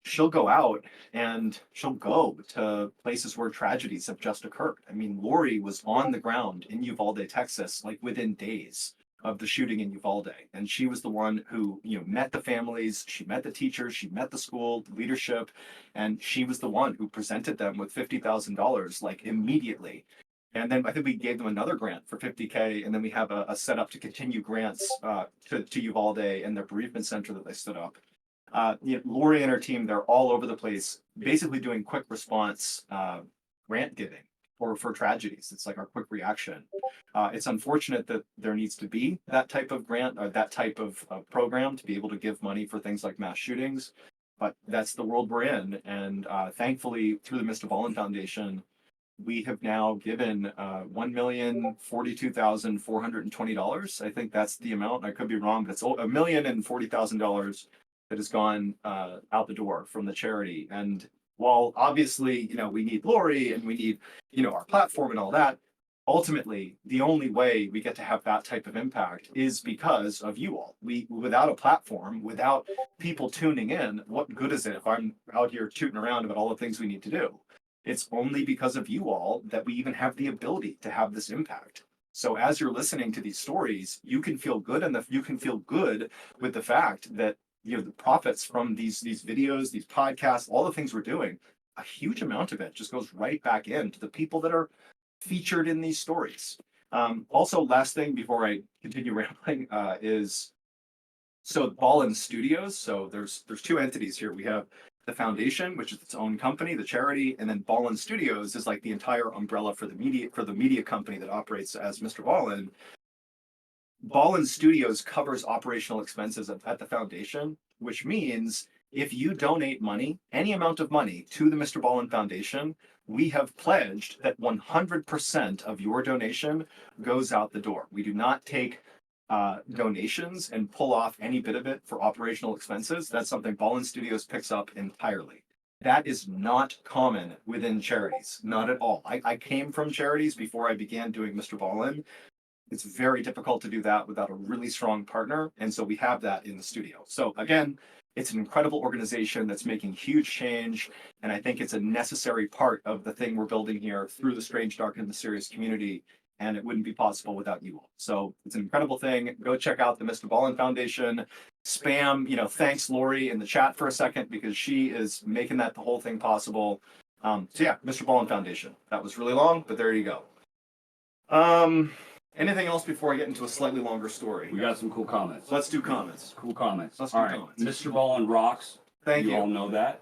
she'll go out and she'll go to places where tragedies have just occurred. I mean, Lori was on the ground in Uvalde, Texas, like within days of the shooting in Uvalde. And she was the one who, met the families, she met the teachers, she met the school, the leadership, and she was the one who presented them with $50,000 like immediately. And then I think we gave them another grant for $50K, and then we have a setup to continue grants to Uvalde and their bereavement center that they stood up. Lori and her team, they're all over the place, basically doing quick response grant giving for tragedies. It's like our quick reaction. It's unfortunate that there needs to be that type of grant or that type of program to be able to give money for things like mass shootings, but that's the world we're in. And thankfully, through the Mr. Ballin Foundation, we have now given $1,042,420. I think that's the amount. I could be wrong, but it's $1,040,000 that has gone out the door from the charity. And while obviously, we need Lori and we need, our platform and all that, ultimately, the only way we get to have that type of impact is because of you all. Without a platform, without people tuning in, what good is it if I'm out here tooting around about all the things we need to do? It's only because of you all that we even have the ability to have this impact. So as you're listening to these stories, you can feel good, and you can feel good with the fact that the profits from these videos, these podcasts, all the things we're doing, a huge amount of it just goes right back into the people that are featured in these stories. Also, last thing before I continue rambling is so Ballin Studios. So there's two entities here. We have the foundation, which is its own company, the charity, and then Ballin Studios is like the entire umbrella for the media company that operates as Mr. Ballin. Ballin Studios covers operational expenses at the foundation, which means if you donate money, any amount of money to the Mr. Ballin Foundation, we have pledged that 100% of your donation goes out the door. We do not take donations and pull off any bit of it for operational expenses. That's something Ballin Studios picks up entirely. That is not common within charities, not at all. I came from charities before I began doing Mr. Ballin. It's very difficult to do that without a really strong partner. And so we have that in the studio. So again, it's an incredible organization that's making huge change. And I think it's a necessary part of the thing we're building here through the Strange, Dark, and Mysterious community. And it wouldn't be possible without you all. So it's an incredible thing. Go check out the Mr. Ballin Foundation. Spam, thanks Lori in the chat for a second, because she is making that the whole thing possible. So yeah, Mr. Ballin Foundation. That was really long, but there you go. Anything else before I get into a slightly longer story? We got some cool comments. Let's do comments. Cool comments. Let's do All right. comments. Mr. Ballin rocks. Thank you. You all know that.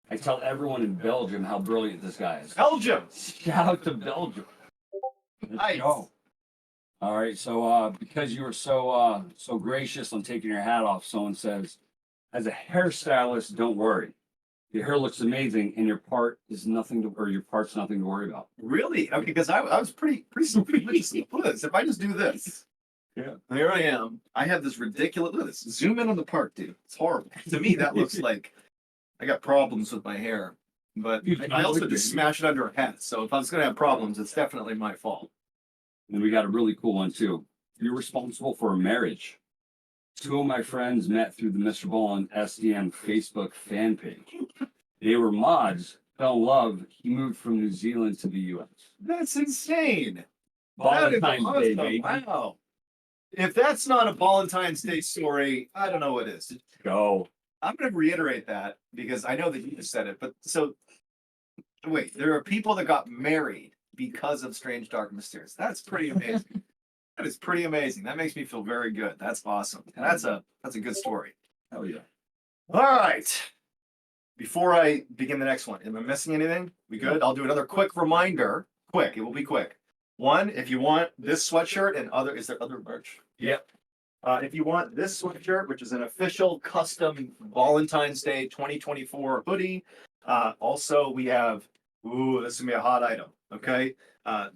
I tell everyone in Belgium how brilliant this guy is. Belgium! Shout out to Belgium. Let's Nice. go. All right. So because you were so gracious on taking your hat off, someone says, as a hairstylist, don't worry. Your hair looks amazing, and your part's nothing to worry about. Really? Okay, because I was pretty suspicious. Look at this. If I just do this, Yeah. here I am. I have this ridiculous. Look at this. Zoom in on the part, dude. It's horrible. To me, that looks like I got problems with my hair. But I also just smash it under a hat. So if I was gonna have problems, it's definitely my fault. And we got a really cool one too. You're responsible for a marriage. Two of my friends met through the Mr. Ballin SDM Facebook fan page. They were mods, fell in love. He moved from New Zealand to the US. That's insane. That is Valentine's Day, awesome. baby. Wow. If that's not a Ballentine's Day story, I don't know what is. Go. I'm going to reiterate that because I know that you just said it. But so, wait, there are people that got married because of Strange, Dark, and Mysterious. That's pretty amazing. That is pretty amazing. That makes me feel very good. That's awesome. That's a good story. Hell yeah. All right. Before I begin the next one, am I missing anything? We good? I'll do another quick reminder. Quick. It will be quick. One, if you want this sweatshirt and other, is there other merch? Yep. If you want this sweatshirt, which is an official custom Valentine's Day 2024 hoodie, also we have, this is gonna be a hot item, okay?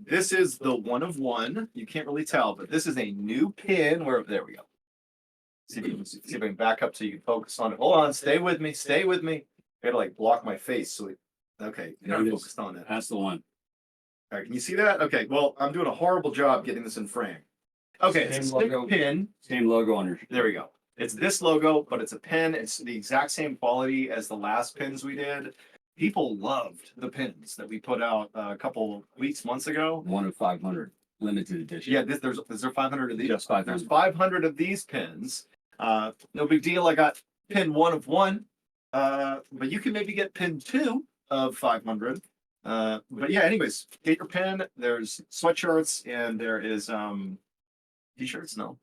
This is the one of one. You can't really tell, but this is a new pin. There we go. See if I can back up so you can focus on it. Hold on, stay with me, stay with me. I gotta like block my face okay, There you're it is. focused on it. That's the one. All right, can you see that? Okay, well, I'm doing a horrible job getting this in frame. Okay, it's a Same stick logo. pin. Same logo on your. There we go. It's this logo, but it's a pin. It's the exact same quality as the last pins we did. People loved the pins that we put out a couple weeks, months ago. 1 of 500 limited edition. Yeah, is there 500 of these? Just 500. There's 500 of these pins. No big deal. I got pin 1 of 1. But you can maybe get pin 2 of 500. But yeah, anyways, get your pin. There's sweatshirts and there is t-shirts. No,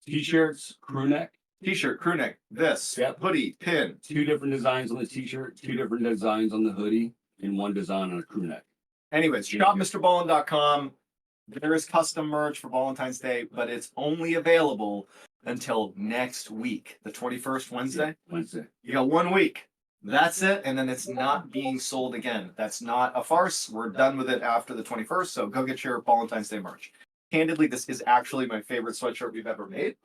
T-shirts, crew neck. t-shirt, crew neck, this, Yep. hoodie, pin. 2 different designs on the T-shirt, 2 different designs on the hoodie, and 1 design on a crew neck. Anyways, shop MrBallin.com. There is custom merch for Valentine's Day, but it's only available until next week, the 21st, Wednesday. Wednesday. You got 1 week. That's it, and then it's not being sold again. That's not a farce. We're done with it after the 21st, so go get your Valentine's Day merch. Candidly, this is actually my favorite sweatshirt we've ever made.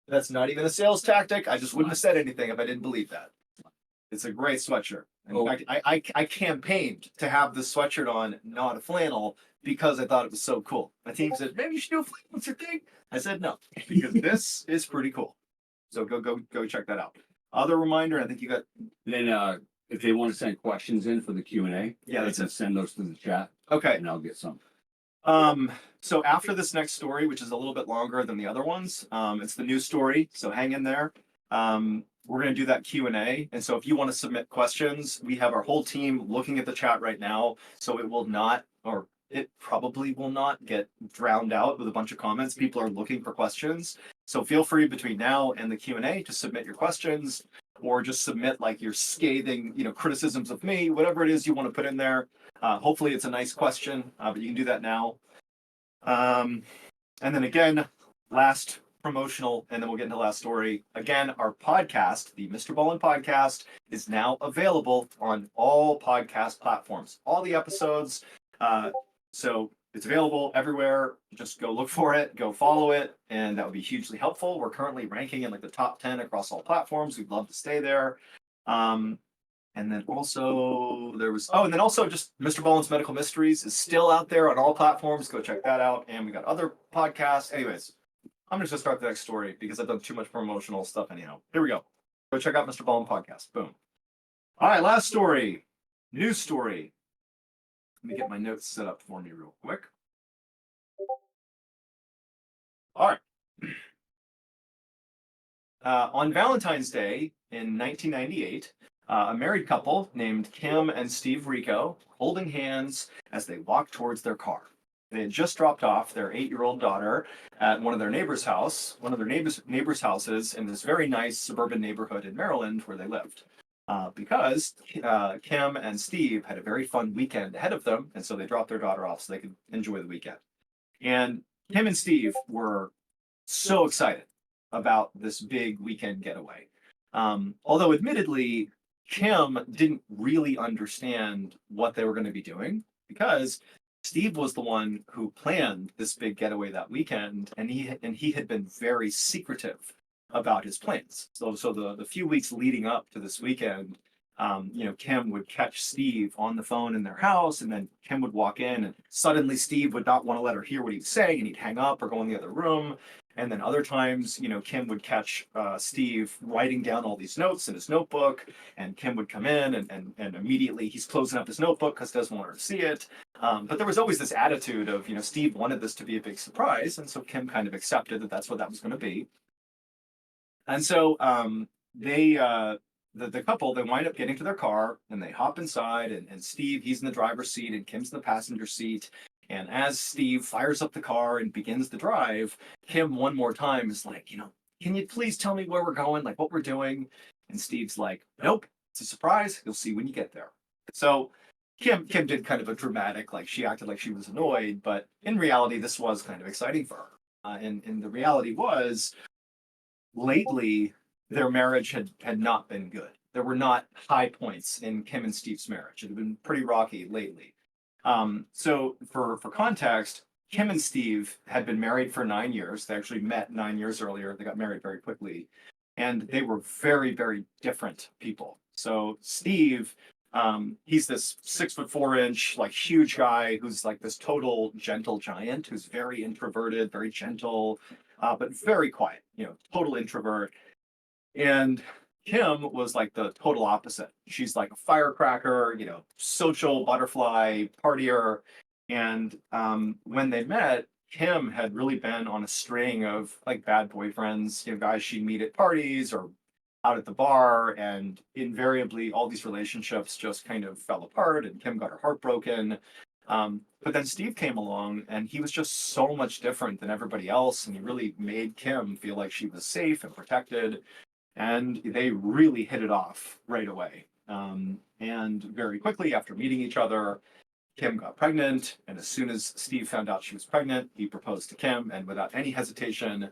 That's not even a sales tactic. I just wouldn't have said anything if I didn't believe that. It's a great sweatshirt. In fact, I campaigned to have this sweatshirt on, not a flannel, because I thought it was so cool. My team said, maybe you should do a flannel. What's your thing? I said no, because this is pretty cool. So go check that out. Other reminder, I think you got. Then if they want to send questions in for the Q&A, Yeah, they that's can it. send those to the chat, Okay. and I'll get some. So after this next story, which is a little bit longer than the other ones, it's the news story. So hang in there. We're going to do that Q&A. And so if you want to submit questions, we have our whole team looking at the chat right now. So it will not, or it probably will not get drowned out with a bunch of comments. People are looking for questions. So feel free between now and the Q&A to submit your questions or just submit like your scathing, criticisms of me, whatever it is you want to put in there. Hopefully it's a nice question, but you can do that now. And then again, last promotional, and then we'll get into the last story. Again, our podcast, the Mr. Ballin podcast, is now available on all podcast platforms, all the episodes. So it's available everywhere. Just go look for it, go follow it, and that would be hugely helpful. We're currently ranking in like the top 10 across all platforms. We'd love to stay there. And then also and then also just Mr. Ballin's Medical Mysteries is still out there on all platforms. Go check that out. And we got other podcasts. Anyways, I'm just gonna start the next story because I've done too much promotional stuff anyhow. Here we go. Go check out Mr. Ballin podcast. Boom. All right, last story. News story. Let me get my notes set up for me real quick. All right. On Valentine's Day in 1998, a married couple named Kim and Steve Rico holding hands as they walked towards their car. They had just dropped off their 8-year-old daughter at one of their neighbors' houses in this very nice suburban neighborhood in Maryland where they lived. Because Kim and Steve had a very fun weekend ahead of them, and so they dropped their daughter off so they could enjoy the weekend. And Kim and Steve were so excited about this big weekend getaway. Although admittedly, Kim didn't really understand what they were going to be doing because Steve was the one who planned this big getaway that weekend, and he had been very secretive about his plans. So the few weeks leading up to this weekend, Kim would catch Steve on the phone in their house, and then Kim would walk in, and suddenly Steve would not want to let her hear what he was saying, and he'd hang up or go in the other room. And then other times, Kim would catch Steve writing down all these notes in his notebook, and Kim would come in and immediately he's closing up his notebook because he doesn't want her to see it. But there was always this attitude of, Steve wanted this to be a big surprise, and so Kim kind of accepted that that's what that was going to be. And so the couple, they wind up getting to their car and they hop inside, and Steve, he's in the driver's seat and Kim's in the passenger seat. And as Steve fires up the car and begins the drive, Kim one more time is like, can you please tell me where we're going, like what we're doing? And Steve's like, nope, it's a surprise. You'll see when you get there. So Kim did kind of a dramatic, like she acted like she was annoyed, but in reality, this was kind of exciting for her. And the reality was, lately, their marriage had not been good. There were not high points in Kim and Steve's marriage. It had been pretty rocky lately. So for context, Kim and Steve had been married for 9 years. They actually met 9 years earlier. They got married very quickly, and they were very, very different people. So Steve, he's this 6'4" like huge guy who's like this total gentle giant who's very introverted, very gentle, but very quiet. Total introvert. And Kim was like the total opposite. She's like a firecracker, social butterfly, partier. And when they met, Kim had really been on a string of like bad boyfriends, guys she'd meet at parties or out at the bar. And invariably, all these relationships just kind of fell apart, and Kim got her heart broken. But then Steve came along, and he was just so much different than everybody else. And he really made Kim feel like she was safe and protected, and they really hit it off right away. And very quickly after meeting each other, Kim got pregnant, and as soon as Steve found out she was pregnant, he proposed to Kim, and without any hesitation,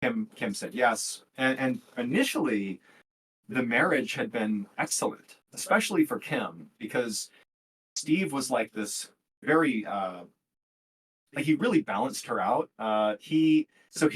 Kim said yes. And initially, the marriage had been excellent, especially for Kim, because Steve was like this very like he really balanced her out. He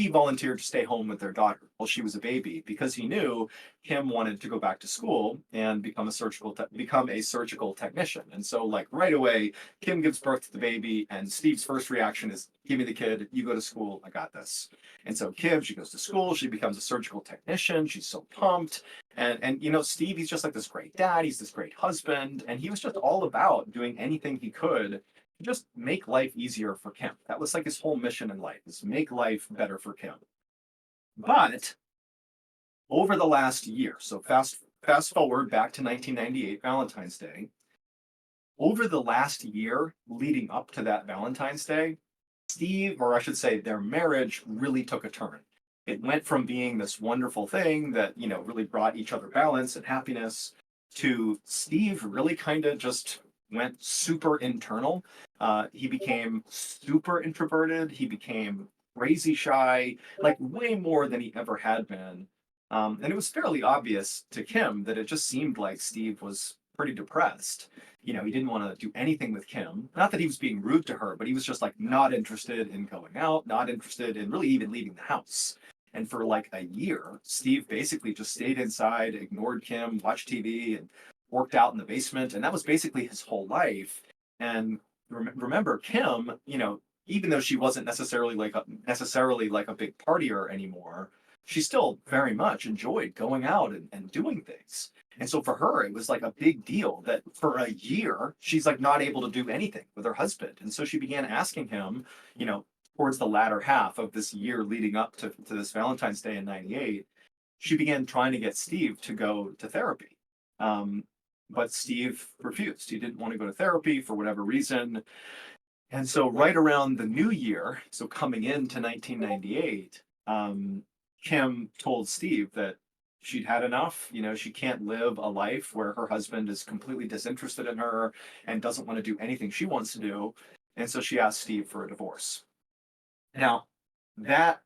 volunteered to stay home with their daughter while she was a baby because he knew Kim wanted to go back to school and become a surgical technician. And so like right away, Kim gives birth to the baby, and Steve's first reaction is, "Give me the kid. You go to school. I got this." And so Kim, she goes to school. She becomes a surgical technician. She's so pumped. And Steve, he's just like this great dad. He's this great husband, and he was just all about doing anything he could just make life easier for Kim. That was like his whole mission in life, is make life better for Kim. But over the last year, so fast forward back to 1998, Valentine's Day, over the last year leading up to that Valentine's Day, Steve, or I should say their marriage, really took a turn. It went from being this wonderful thing that, really brought each other balance and happiness, to Steve really kind of just went super internal. He became super introverted. He became crazy shy, like way more than he ever had been. And it was fairly obvious to Kim that it just seemed like Steve was pretty depressed. He didn't want to do anything with Kim. Not that he was being rude to her, but he was just like not interested in going out, not interested in really even leaving the house. And for like a year, Steve basically just stayed inside, ignored Kim, watched TV, and worked out in the basement. And that was basically his whole life. And remember, Kim, even though she wasn't necessarily like a big partier anymore, she still very much enjoyed going out and doing things. And so for her, it was like a big deal that for a year, she's like not able to do anything with her husband. And so she began asking him, towards the latter half of this year leading up to this Valentine's Day in 98, she began trying to get Steve to go to therapy. But Steve refused. He didn't want to go to therapy for whatever reason. And so right around the new year, so coming into 1998, Kim told Steve that she'd had enough. She can't live a life where her husband is completely disinterested in her and doesn't want to do anything she wants to do. And so she asked Steve for a divorce. Now, that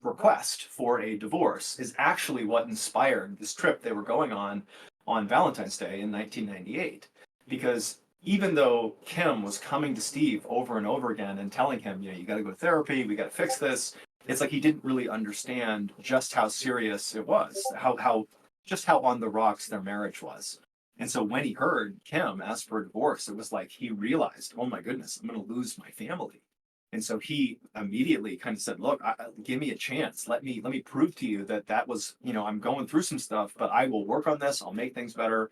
request for a divorce is actually what inspired this trip they were going on Valentine's Day in 1998. Because even though Kim was coming to Steve over and over again and telling him, you got to go to therapy, we got to fix this, it's like he didn't really understand just how serious it was, how on the rocks their marriage was. And so when he heard Kim ask for a divorce, it was like he realized, oh my goodness, I'm going to lose my family. And so he immediately kind of said, "Look, give me a chance. Let me prove to you that was, I'm going through some stuff, but I will work on this. I'll make things better."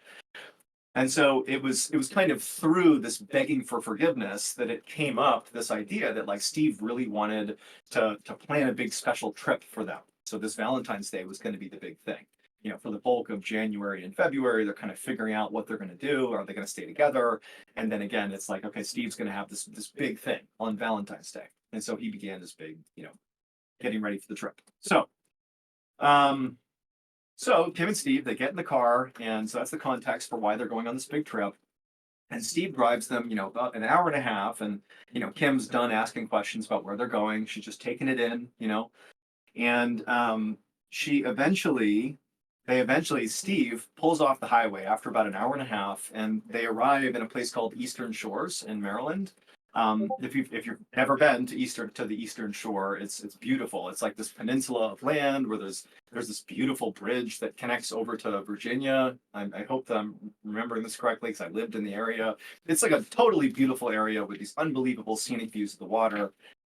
And so it was kind of through this begging for forgiveness that it came up, this idea that like Steve really wanted to plan a big special trip for them. So this Valentine's Day was going to be the big thing. For the bulk of January and February, they're kind of figuring out what they're going to do. Are they going to stay together? And then again, it's like, okay, Steve's going to have this big thing on Valentine's Day. And so he began this big, getting ready for the trip. Um, so Kim and Steve, they get in the car, and so that's the context for why they're going on this big trip. And Steve drives them, about an hour and a half, and Kim's done asking questions about where they're going. She's just taking it in, and Steve pulls off the highway after about an hour and a half, and they arrive in a place called Eastern Shores in Maryland. If you've ever been to the Eastern Shore, it's beautiful. It's like this peninsula of land where there's this beautiful bridge that connects over to Virginia. I hope that I'm remembering this correctly because I lived in the area. It's like a totally beautiful area with these unbelievable scenic views of the water.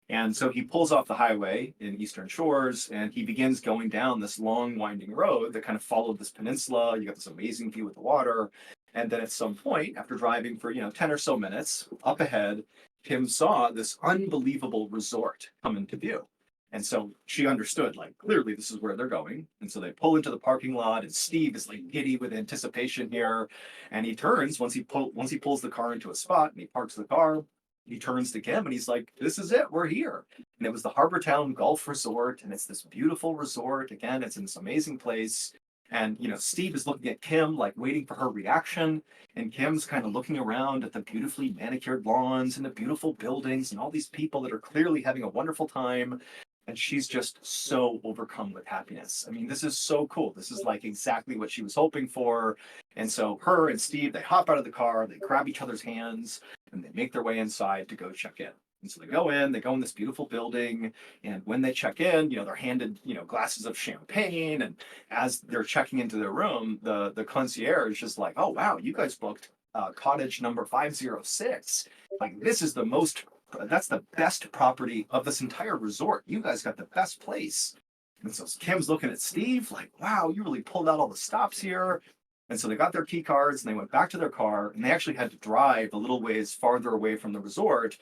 And so he pulls off the highway in Eastern Shores and he begins going down this long winding road that kind of followed this peninsula. You got this amazing view of the water. And then at some point, after driving for 10 or so minutes, up ahead, Kim saw this unbelievable resort come into view. And so she understood, like, clearly this is where they're going. And so they pull into the parking lot, and Steve is like giddy with anticipation here. And he turns once he pulls the car into a spot and he parks the car. He turns to Kim and he's like, "This is it. We're here." And it was the Harbortown Golf Resort, and it's this beautiful resort. Again, it's in this amazing place. And Steve is looking at Kim, like waiting for her reaction. And Kim's kind of looking around at the beautifully manicured lawns and the beautiful buildings and all these people that are clearly having a wonderful time. And she's just so overcome with happiness. I mean, this is so cool. This is like exactly what she was hoping for. And so her and Steve, they hop out of the car, they grab each other's hands, and they make their way inside to go check in. And so they go in this beautiful building, and when they check in, they're handed, glasses of champagne. And as they're checking into their room, the concierge is just like, "Oh wow, you guys booked cottage number 506. Like that's the best property of this entire resort. You guys got the best place." And so Kim's looking at Steve like, "Wow, you really pulled out all the stops here." And so they got their key cards and they went back to their car, and they actually had to drive a little ways farther away from the resort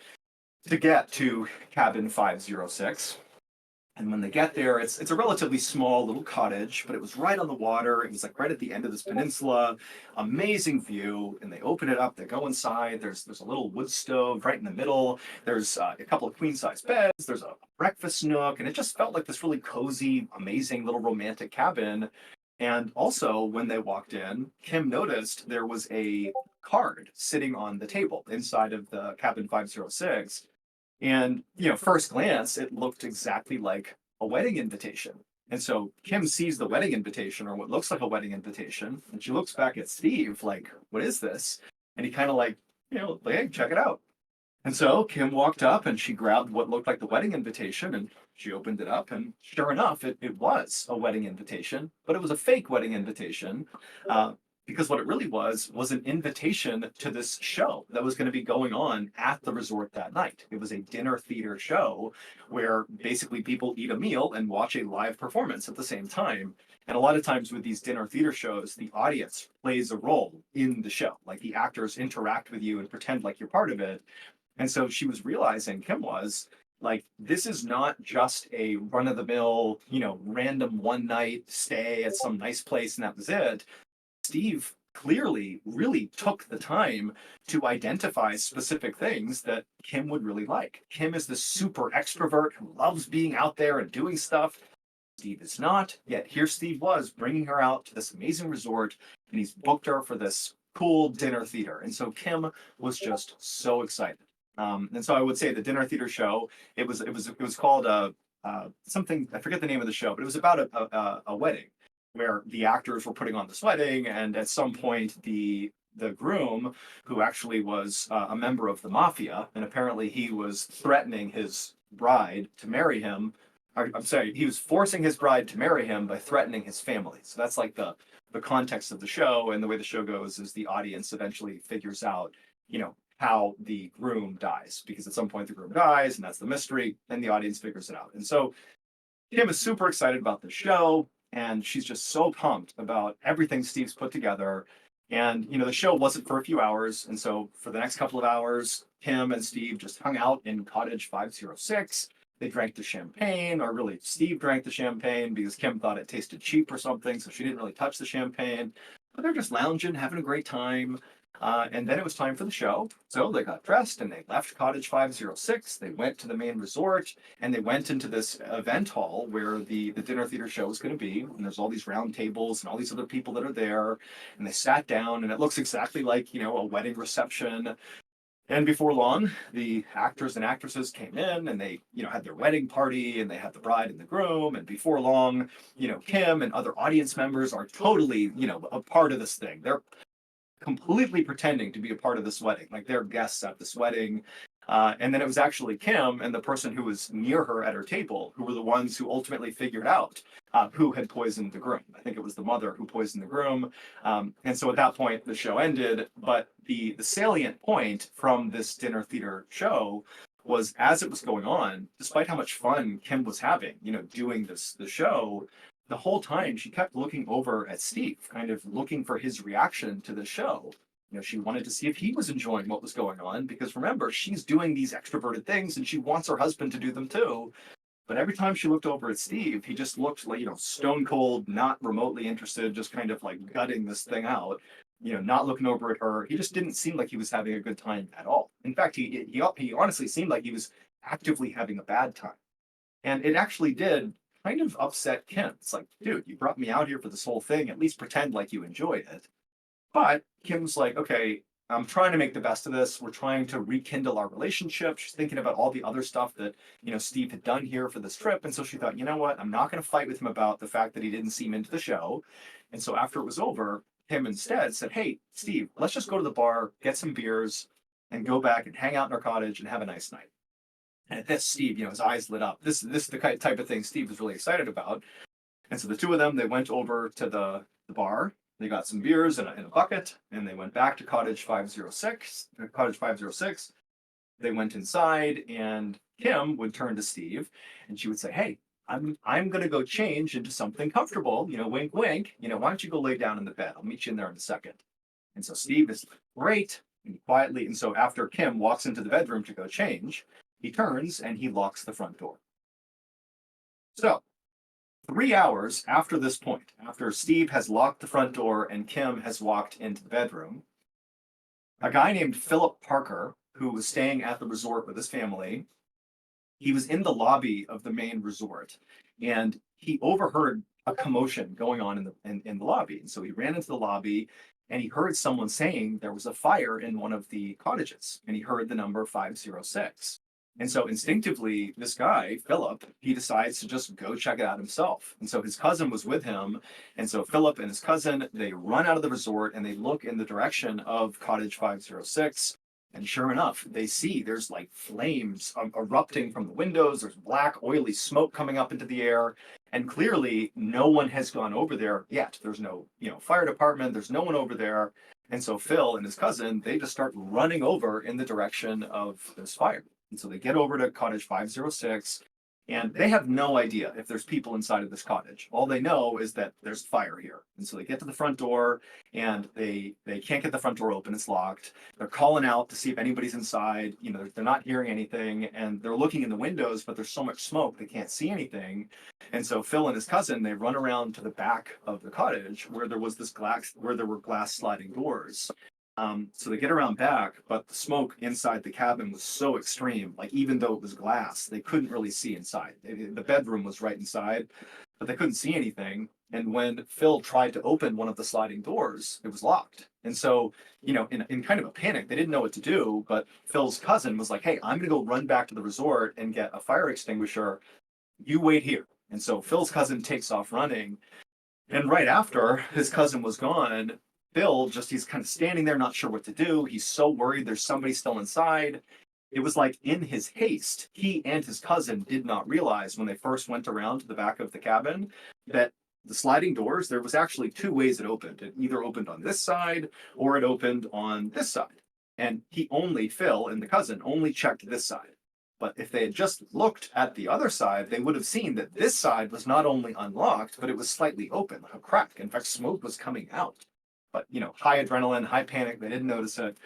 to get to cabin 506. And when they get there, it's a relatively small little cottage, but it was right on the water. It was like right at the end of this peninsula, amazing view. And they open it up, they go inside. There's a little wood stove right in the middle. There's a couple of queen size beds. There's a breakfast nook, and it just felt like this really cozy, amazing little romantic cabin. And also, when they walked in, Kim noticed there was a card sitting on the table inside of the cabin 506. And, first glance, it looked exactly like a wedding invitation. And so Kim sees the wedding invitation, or what looks like a wedding invitation, and she looks back at Steve like, "What is this?" And he kind of like, "Hey, check it out." And so Kim walked up and she grabbed what looked like the wedding invitation and she opened it up. And sure enough, it was a wedding invitation, but it was a fake wedding invitation. Because what it really was an invitation to this show that was going to be going on at the resort that night. It was a dinner theater show where basically people eat a meal and watch a live performance at the same time. And a lot of times with these dinner theater shows, the audience plays a role in the show. Like the actors interact with you and pretend like you're part of it. And so she was realizing, Kim was, like, this is not just a run of the mill, random one night stay at some nice place and that was it. Steve clearly really took the time to identify specific things that Kim would really like. Kim is this super extrovert who loves being out there and doing stuff. Steve is not, yet here Steve was bringing her out to this amazing resort, and he's booked her for this cool dinner theater. And so Kim was just so excited. And so I would say the dinner theater show, it was called something, I forget the name of the show, but it was about a wedding where the actors were putting on this wedding, and at some point the groom, who actually was a member of the mafia, and apparently he was threatening his bride to marry him. I'm sorry, he was forcing his bride to marry him by threatening his family. So that's like the context of the show, and the way the show goes is the audience eventually figures out, how the groom dies, because at some point the groom dies, and that's the mystery, and the audience figures it out. And so Kim is super excited about the show, and she's just so pumped about everything Steve's put together. And the show wasn't for a few hours, and so for the next couple of hours, Kim and Steve just hung out in Cottage 506. They drank the champagne, or really, Steve drank the champagne because Kim thought it tasted cheap or something, so she didn't really touch the champagne. But they're just lounging, having a great time. And then it was time for the show. So they got dressed and they left Cottage 506. They went to the main resort, and they went into this event hall where the dinner theater show is going to be. And there's all these round tables and all these other people that are there. And they sat down, and it looks exactly like, a wedding reception. And before long, the actors and actresses came in, and they, had their wedding party, and they had the bride and the groom. And before long, Kim and other audience members are totally, a part of this thing. They're completely pretending to be a part of this wedding, like they're guests at this wedding. And then it was actually Kim and the person who was near her at her table who were the ones who ultimately figured out who had poisoned the groom. I think it was the mother who poisoned the groom. And so at that point, the show ended. But the salient point from this dinner theater show was, as it was going on, despite how much fun Kim was having, doing the show, the whole time she kept looking over at Steve, kind of looking for his reaction to the show. She wanted to see if he was enjoying what was going on, because remember, she's doing these extroverted things and she wants her husband to do them too. But every time she looked over at Steve, he just looked like, stone cold, not remotely interested, just kind of like gutting this thing out, not looking over at her. He just didn't seem like he was having a good time at all. In fact, he honestly seemed like he was actively having a bad time. And it actually did kind of upset Kim. It's like, dude, you brought me out here for this whole thing. At least pretend like you enjoyed it. But Kim's like, okay, I'm trying to make the best of this. We're trying to rekindle our relationship. She's thinking about all the other stuff that, Steve had done here for this trip. And so she thought, you know what? I'm not going to fight with him about the fact that he didn't seem into the show. And so after it was over, Kim instead said, hey, Steve, let's just go to the bar, get some beers, and go back and hang out in our cottage and have a nice night. And at this, Steve, his eyes lit up. This is the type of thing Steve was really excited about. And so the two of them, they went over to the bar. They got some beers in a bucket, and they went back to Cottage 506. Cottage 506. They went inside, and Kim would turn to Steve, and she would say, "Hey, I'm gonna go change into something comfortable. Wink, wink. Why don't you go lay down in the bed? I'll meet you in there in a second." And so Steve is like, "Great," and quietly. And so after Kim walks into the bedroom to go change, he turns and he locks the front door. So 3 hours after this point, after Steve has locked the front door and Kim has walked into the bedroom, a guy named Philip Parker, who was staying at the resort with his family, he was in the lobby of the main resort, and he overheard a commotion going on in the lobby. And so he ran into the lobby, and he heard someone saying there was a fire in one of the cottages, and he heard the number 506. And so instinctively, this guy, Philip, he decides to just go check it out himself. And so his cousin was with him. And so Philip and his cousin, they run out of the resort and they look in the direction of Cottage 506. And sure enough, they see there's like flames erupting from the windows. There's black, oily smoke coming up into the air. And clearly, no one has gone over there yet. There's no, fire department. There's no one over there. And so Phil and his cousin, they just start running over in the direction of this fire. And so they get over to Cottage 506, and they have no idea if there's people inside of this cottage. All they know is that there's fire here. And so they get to the front door, and they can't get the front door open. It's locked. They're calling out to see if anybody's inside. They're not hearing anything, and they're looking in the windows, but there's so much smoke they can't see anything. And so Phil and his cousin, they run around to the back of the cottage where there was where there were glass sliding doors. So they get around back, but the smoke inside the cabin was so extreme, like even though it was glass, they couldn't really see inside. The bedroom was right inside, but they couldn't see anything. And when Phil tried to open one of the sliding doors, it was locked. And so, in kind of a panic, they didn't know what to do. But Phil's cousin was like, hey, I'm going to go run back to the resort and get a fire extinguisher. You wait here. And so Phil's cousin takes off running. And right after his cousin was gone, he's kind of standing there, not sure what to do. He's so worried there's somebody still inside. It was like in his haste, he and his cousin did not realize when they first went around to the back of the cabin that the sliding doors, there was actually two ways it opened. It either opened on this side or it opened on this side. And Phil and the cousin only checked this side. But if they had just looked at the other side, they would have seen that this side was not only unlocked, but it was slightly open, like a crack. In fact, smoke was coming out. But, high adrenaline, high panic, they didn't notice it.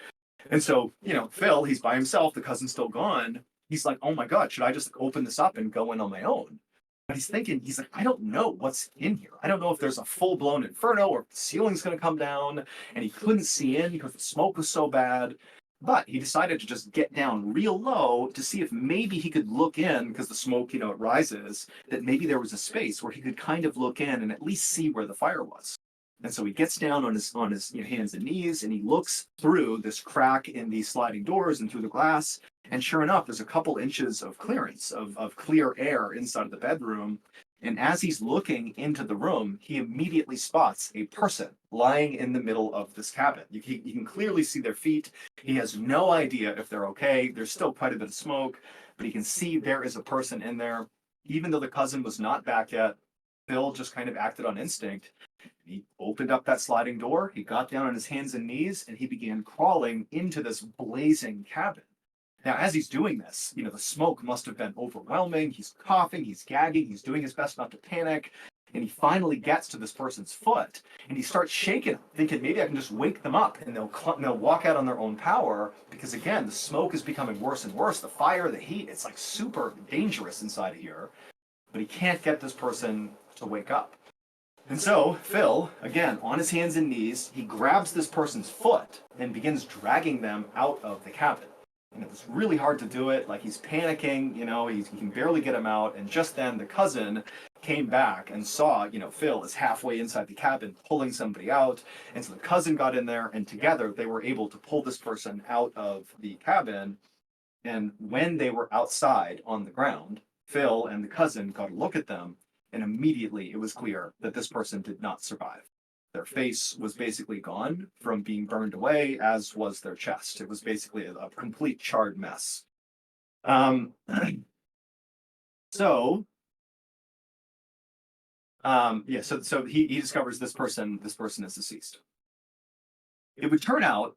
And so, Phil, he's by himself, the cousin's still gone. He's like, oh my God, should I just open this up and go in on my own? But he's like, I don't know what's in here. I don't know if there's a full-blown inferno or if the ceiling's going to come down. And he couldn't see in because the smoke was so bad. But he decided to just get down real low to see if maybe he could look in, because the smoke, it rises, that maybe there was a space where he could kind of look in and at least see where the fire was. And so he gets down on his hands and knees, and he looks through this crack in these sliding doors and through the glass. And sure enough, there's a couple inches of clearance of clear air inside of the bedroom. And as he's looking into the room, he immediately spots a person lying in the middle of this cabin. You can clearly see their feet. He has no idea if they're okay. There's still quite a bit of smoke, but he can see there is a person in there. Even though the cousin was not back yet, Phil just kind of acted on instinct. He opened up that sliding door, he got down on his hands and knees, and he began crawling into this blazing cabin. Now, as he's doing this, the smoke must have been overwhelming. He's coughing, he's gagging, he's doing his best not to panic. And he finally gets to this person's foot, and he starts shaking them, thinking maybe I can just wake them up and they'll walk out on their own power. Because again, the smoke is becoming worse and worse. The fire, the heat, it's like super dangerous inside of here. But he can't get this person to wake up. And so Phil, again, on his hands and knees, he grabs this person's foot and begins dragging them out of the cabin. And it was really hard to do it. Like, he's panicking, he can barely get him out. And just then the cousin came back and saw, Phil is halfway inside the cabin pulling somebody out. And so the cousin got in there, and together they were able to pull this person out of the cabin. And when they were outside on the ground, Phil and the cousin got a look at them, and immediately it was clear that this person did not survive. Their face was basically gone from being burned away, as was their chest. It was basically a complete charred mess. So he discovers this person is deceased. It would turn out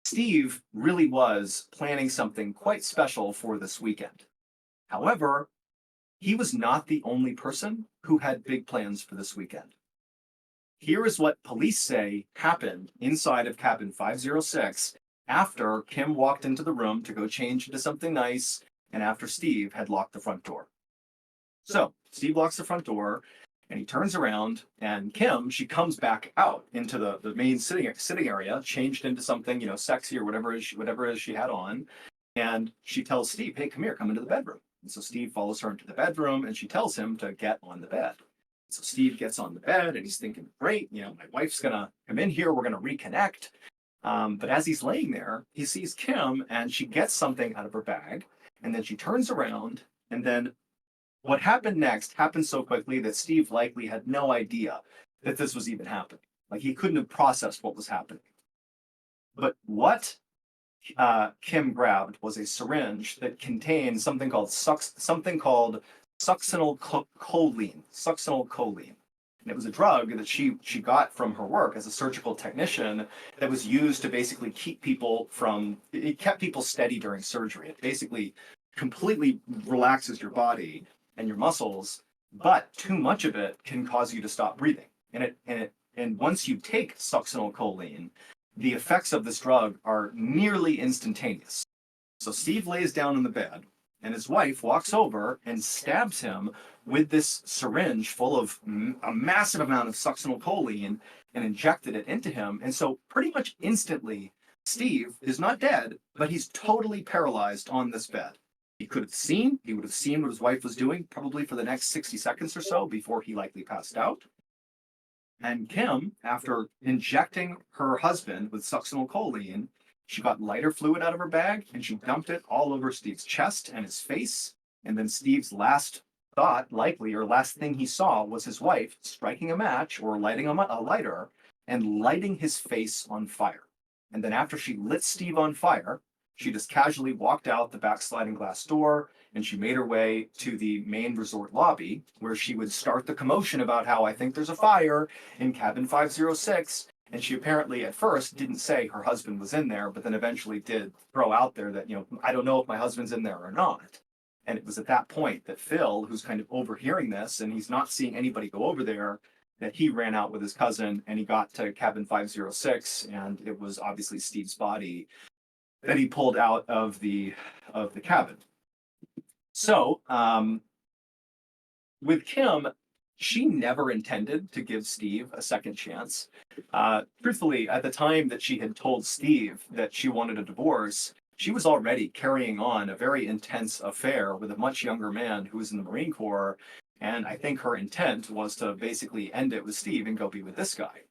Steve really was planning something quite special for this weekend. However, he was not the only person who had big plans for this weekend. Here is what police say happened inside of cabin 506 after Kim walked into the room to go change into something nice, and after Steve had locked the front door. So Steve locks the front door, and he turns around, and Kim, she comes back out into the main sitting area, changed into something, sexy or whatever it is she had on, and she tells Steve, hey, come here, come into the bedroom. And so Steve follows her into the bedroom, and she tells him to get on the bed. So Steve gets on the bed, and he's thinking, great, my wife's going to come in here, we're going to reconnect. But as he's laying there, he sees Kim, and she gets something out of her bag, and then she turns around, and then what happened next happened so quickly that Steve likely had no idea that this was even happening. Like, he couldn't have processed what was happening. But what Kim grabbed was a syringe that contained something called succinylcholine. And it was a drug that she got from her work as a surgical technician that was used to basically keep people it kept people steady during surgery. It basically completely relaxes your body and your muscles, but too much of it can cause you to stop breathing. And once you take succinylcholine, the effects of this drug are nearly instantaneous. So Steve lays down in the bed, and his wife walks over and stabs him with this syringe full of a massive amount of succinylcholine and injected it into him. And so pretty much instantly, Steve is not dead, but he's totally paralyzed on this bed. He would have seen what his wife was doing probably for the next 60 seconds or so before he likely passed out. And Kim, after injecting her husband with succinylcholine, she got lighter fluid out of her bag and she dumped it all over Steve's chest and his face. And then Steve's last thought, likely, or last thing he saw was his wife striking a match or lighting a lighter and lighting his face on fire. And then after she lit Steve on fire, she just casually walked out the back sliding glass door and she made her way to the main resort lobby where she would start the commotion about how I think there's a fire in cabin 506. And she apparently at first didn't say her husband was in there, but then eventually did throw out there that, I don't know if my husband's in there or not. And it was at that point that Phil, who's kind of overhearing this and he's not seeing anybody go over there, that he ran out with his cousin and he got to cabin 506 and it was obviously Steve's body that he pulled out of the cabin. So with Kim, she never intended to give Steve a second chance. Truthfully, at the time that she had told Steve that she wanted a divorce, she was already carrying on a very intense affair with a much younger man who was in the Marine Corps. And I think her intent was to basically end it with Steve and go be with this guy.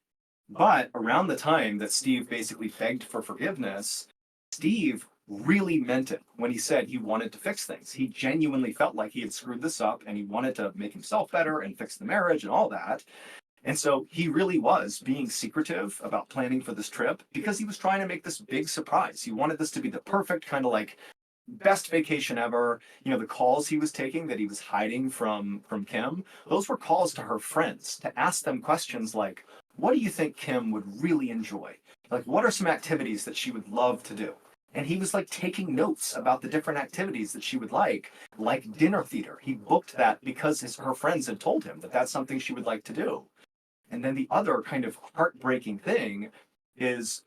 But around the time that Steve basically begged for forgiveness, Steve really meant it when he said he wanted to fix things. He genuinely felt like he had screwed this up and he wanted to make himself better and fix the marriage and all that. And so he really was being secretive about planning for this trip because he was trying to make this big surprise. He wanted this to be the perfect kind of like best vacation ever. The calls he was taking that he was hiding from Kim, those were calls to her friends to ask them questions like, what do you think Kim would really enjoy? Like, what are some activities that she would love to do? And he was like taking notes about the different activities that she would like dinner theater. He booked that because her friends had told him that that's something she would like to do. And then the other kind of heartbreaking thing is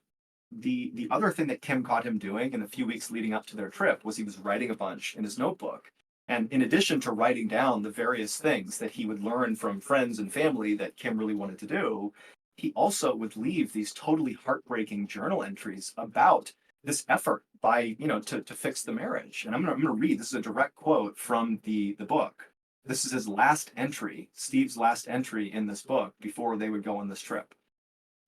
the other thing that Kim caught him doing in the few weeks leading up to their trip was he was writing a bunch in his notebook. And in addition to writing down the various things that he would learn from friends and family that Kim really wanted to do, he also would leave these totally heartbreaking journal entries about this effort by, to fix the marriage. And I'm gonna read, this is a direct quote from the book. This is his last entry, Steve's last entry in this book before they would go on this trip.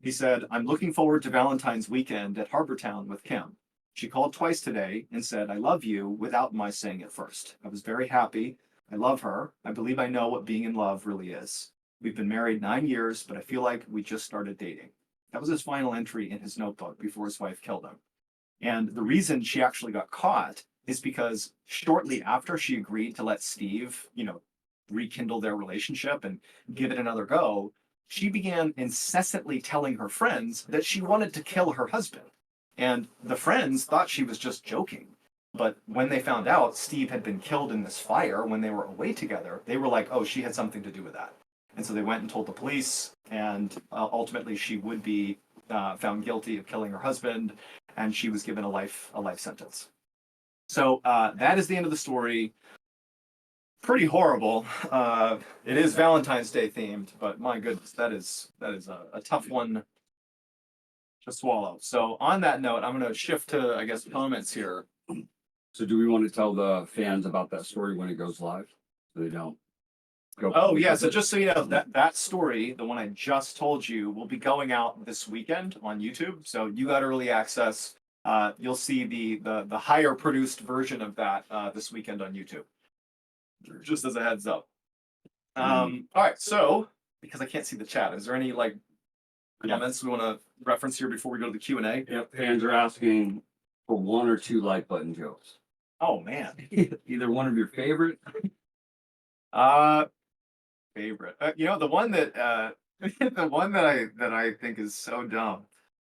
He said, I'm looking forward to Valentine's weekend at Harbortown with Kim. She called twice today and said, I love you, without my saying it first. I was very happy. I love her. I believe I know what being in love really is. We've been married 9 years, but I feel like we just started dating. That was his final entry in his notebook before his wife killed him. And the reason she actually got caught is because shortly after she agreed to let Steve, rekindle their relationship and give it another go, she began incessantly telling her friends that she wanted to kill her husband. And the friends thought she was just joking. But when they found out Steve had been killed in this fire when they were away together, they were like, oh, she had something to do with that. And so they went and told the police, and ultimately she would be found guilty of killing her husband, and she was given a life sentence. So that is the end of the story. Pretty horrible. It is Valentine's Day themed, but my goodness, that is a tough one to swallow. So on that note, I'm going to shift to, I guess, comments here. So do we want to tell the fans about that story when it goes live? So they don't go. Oh yeah, so just so you know, that story, the one I just told you, will be going out this weekend on YouTube. So you got early access. You'll see the higher produced version of that this weekend on YouTube. Just as a heads up. All right, so because I can't see the chat, is there any comments we want to reference here before we go to the Q&A? Yep, fans are asking for 1 or 2 like button jokes. Oh man. Either one of your favorite. Favorite. The one that the one that I think is so dumb,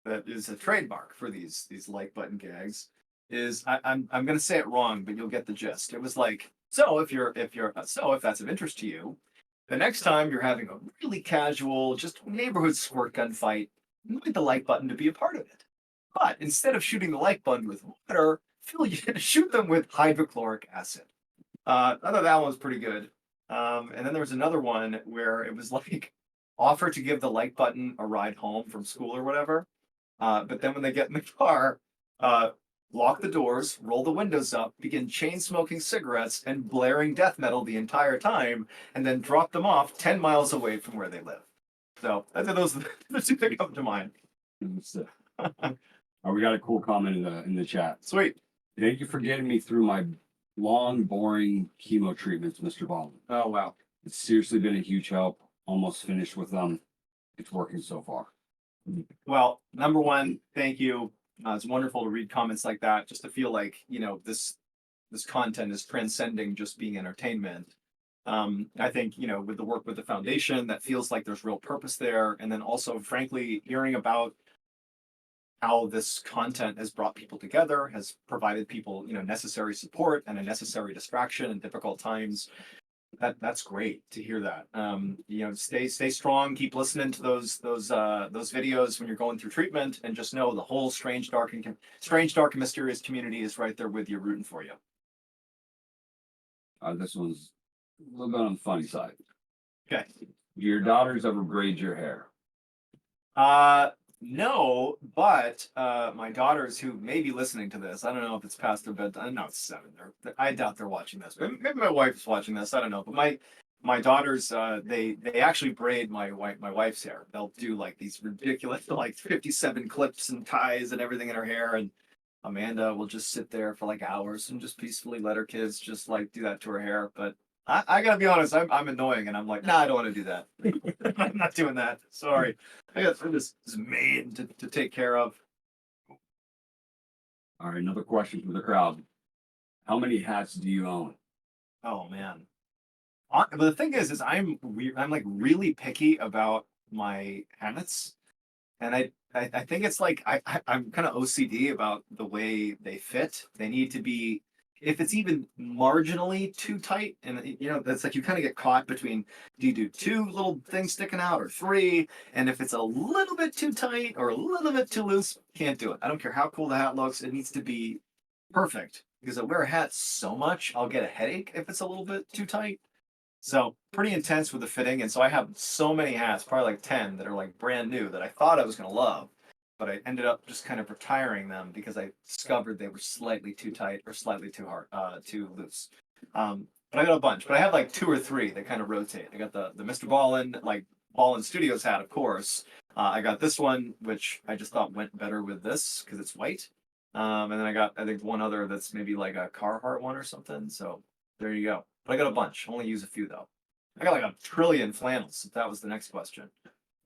that is a trademark for these like button gags, is I'm gonna say it wrong, but you'll get the gist. It was like, so if that's of interest to you, the next time you're having a really casual, just neighborhood squirt gun fight, invite the like button to be a part of it. But instead of shooting the like button with water, shoot them with hydrochloric acid. I thought that one was pretty good. And then there was another one where it was like, offer to give the like button a ride home from school or whatever. But then when they get in the car, lock the doors, roll the windows up, begin chain smoking cigarettes and blaring death metal the entire time, and then drop them off 10 miles away from where they live. So I think those are the two that come to mind. We got a cool comment in the chat. Sweet. Thank you for getting me through my long, boring chemo treatments, Mr. Ballin. Oh, wow. It's seriously been a huge help. Almost finished with them. It's working so far. Well, number one, thank you. It's wonderful to read comments like that, just to feel like, this content is transcending just being entertainment. I think, with the work with the foundation, that feels like there's real purpose there. And then also, frankly, hearing about how this content has brought people together, has provided people, necessary support and a necessary distraction in difficult times. That's great to hear that. Stay strong. Keep listening to those videos when you're going through treatment, and just know the whole strange, dark, and mysterious community is right there with you, rooting for you. This one's a little bit on the funny side. Okay. Do your daughters ever braid your hair? No, but my daughters who may be listening to this, I don't know if it's past their bedtime. No, it's 7. I doubt they're watching this. Maybe my wife's watching this. I don't know. But my daughters, they actually braid my wife's hair. They'll do like these ridiculous, like 57 clips and ties and everything in her hair. And Amanda will just sit there for like hours and just peacefully let her kids just like do that to her hair. But I gotta be honest, I'm annoying, and I'm like, nah, I don't want to do that. I'm not doing that. Sorry. I got this maid to take care of. All right, another question from the crowd. How many hats do you own? Oh man. But the thing is I'm like really picky about my hats, and I think it's like I'm kind of OCD about the way they fit. They need to be, if it's even marginally too tight, and that's like you kind of get caught between, do you do 2 little things sticking out or 3? And if it's a little bit too tight or a little bit too loose, can't do it. I don't care how cool the hat looks, it needs to be perfect, because I wear a hat so much I'll get a headache if it's a little bit too tight. So pretty intense with the fitting, and so I have so many hats, probably like 10, that are like brand new that I thought I was gonna love, but I ended up just kind of retiring them because I discovered they were slightly too tight or slightly too hard, too loose. But I got a bunch, but I have like 2 or 3 that kind of rotate. I got the Mr. Ballin, like Ballin Studios hat, of course. I got this one, which I just thought went better with this because it's white. And then I got, I think, one other that's maybe like a Carhartt one or something. So there you go. But I got a bunch. Only use a few though. I got like a trillion flannels, if that was the next question.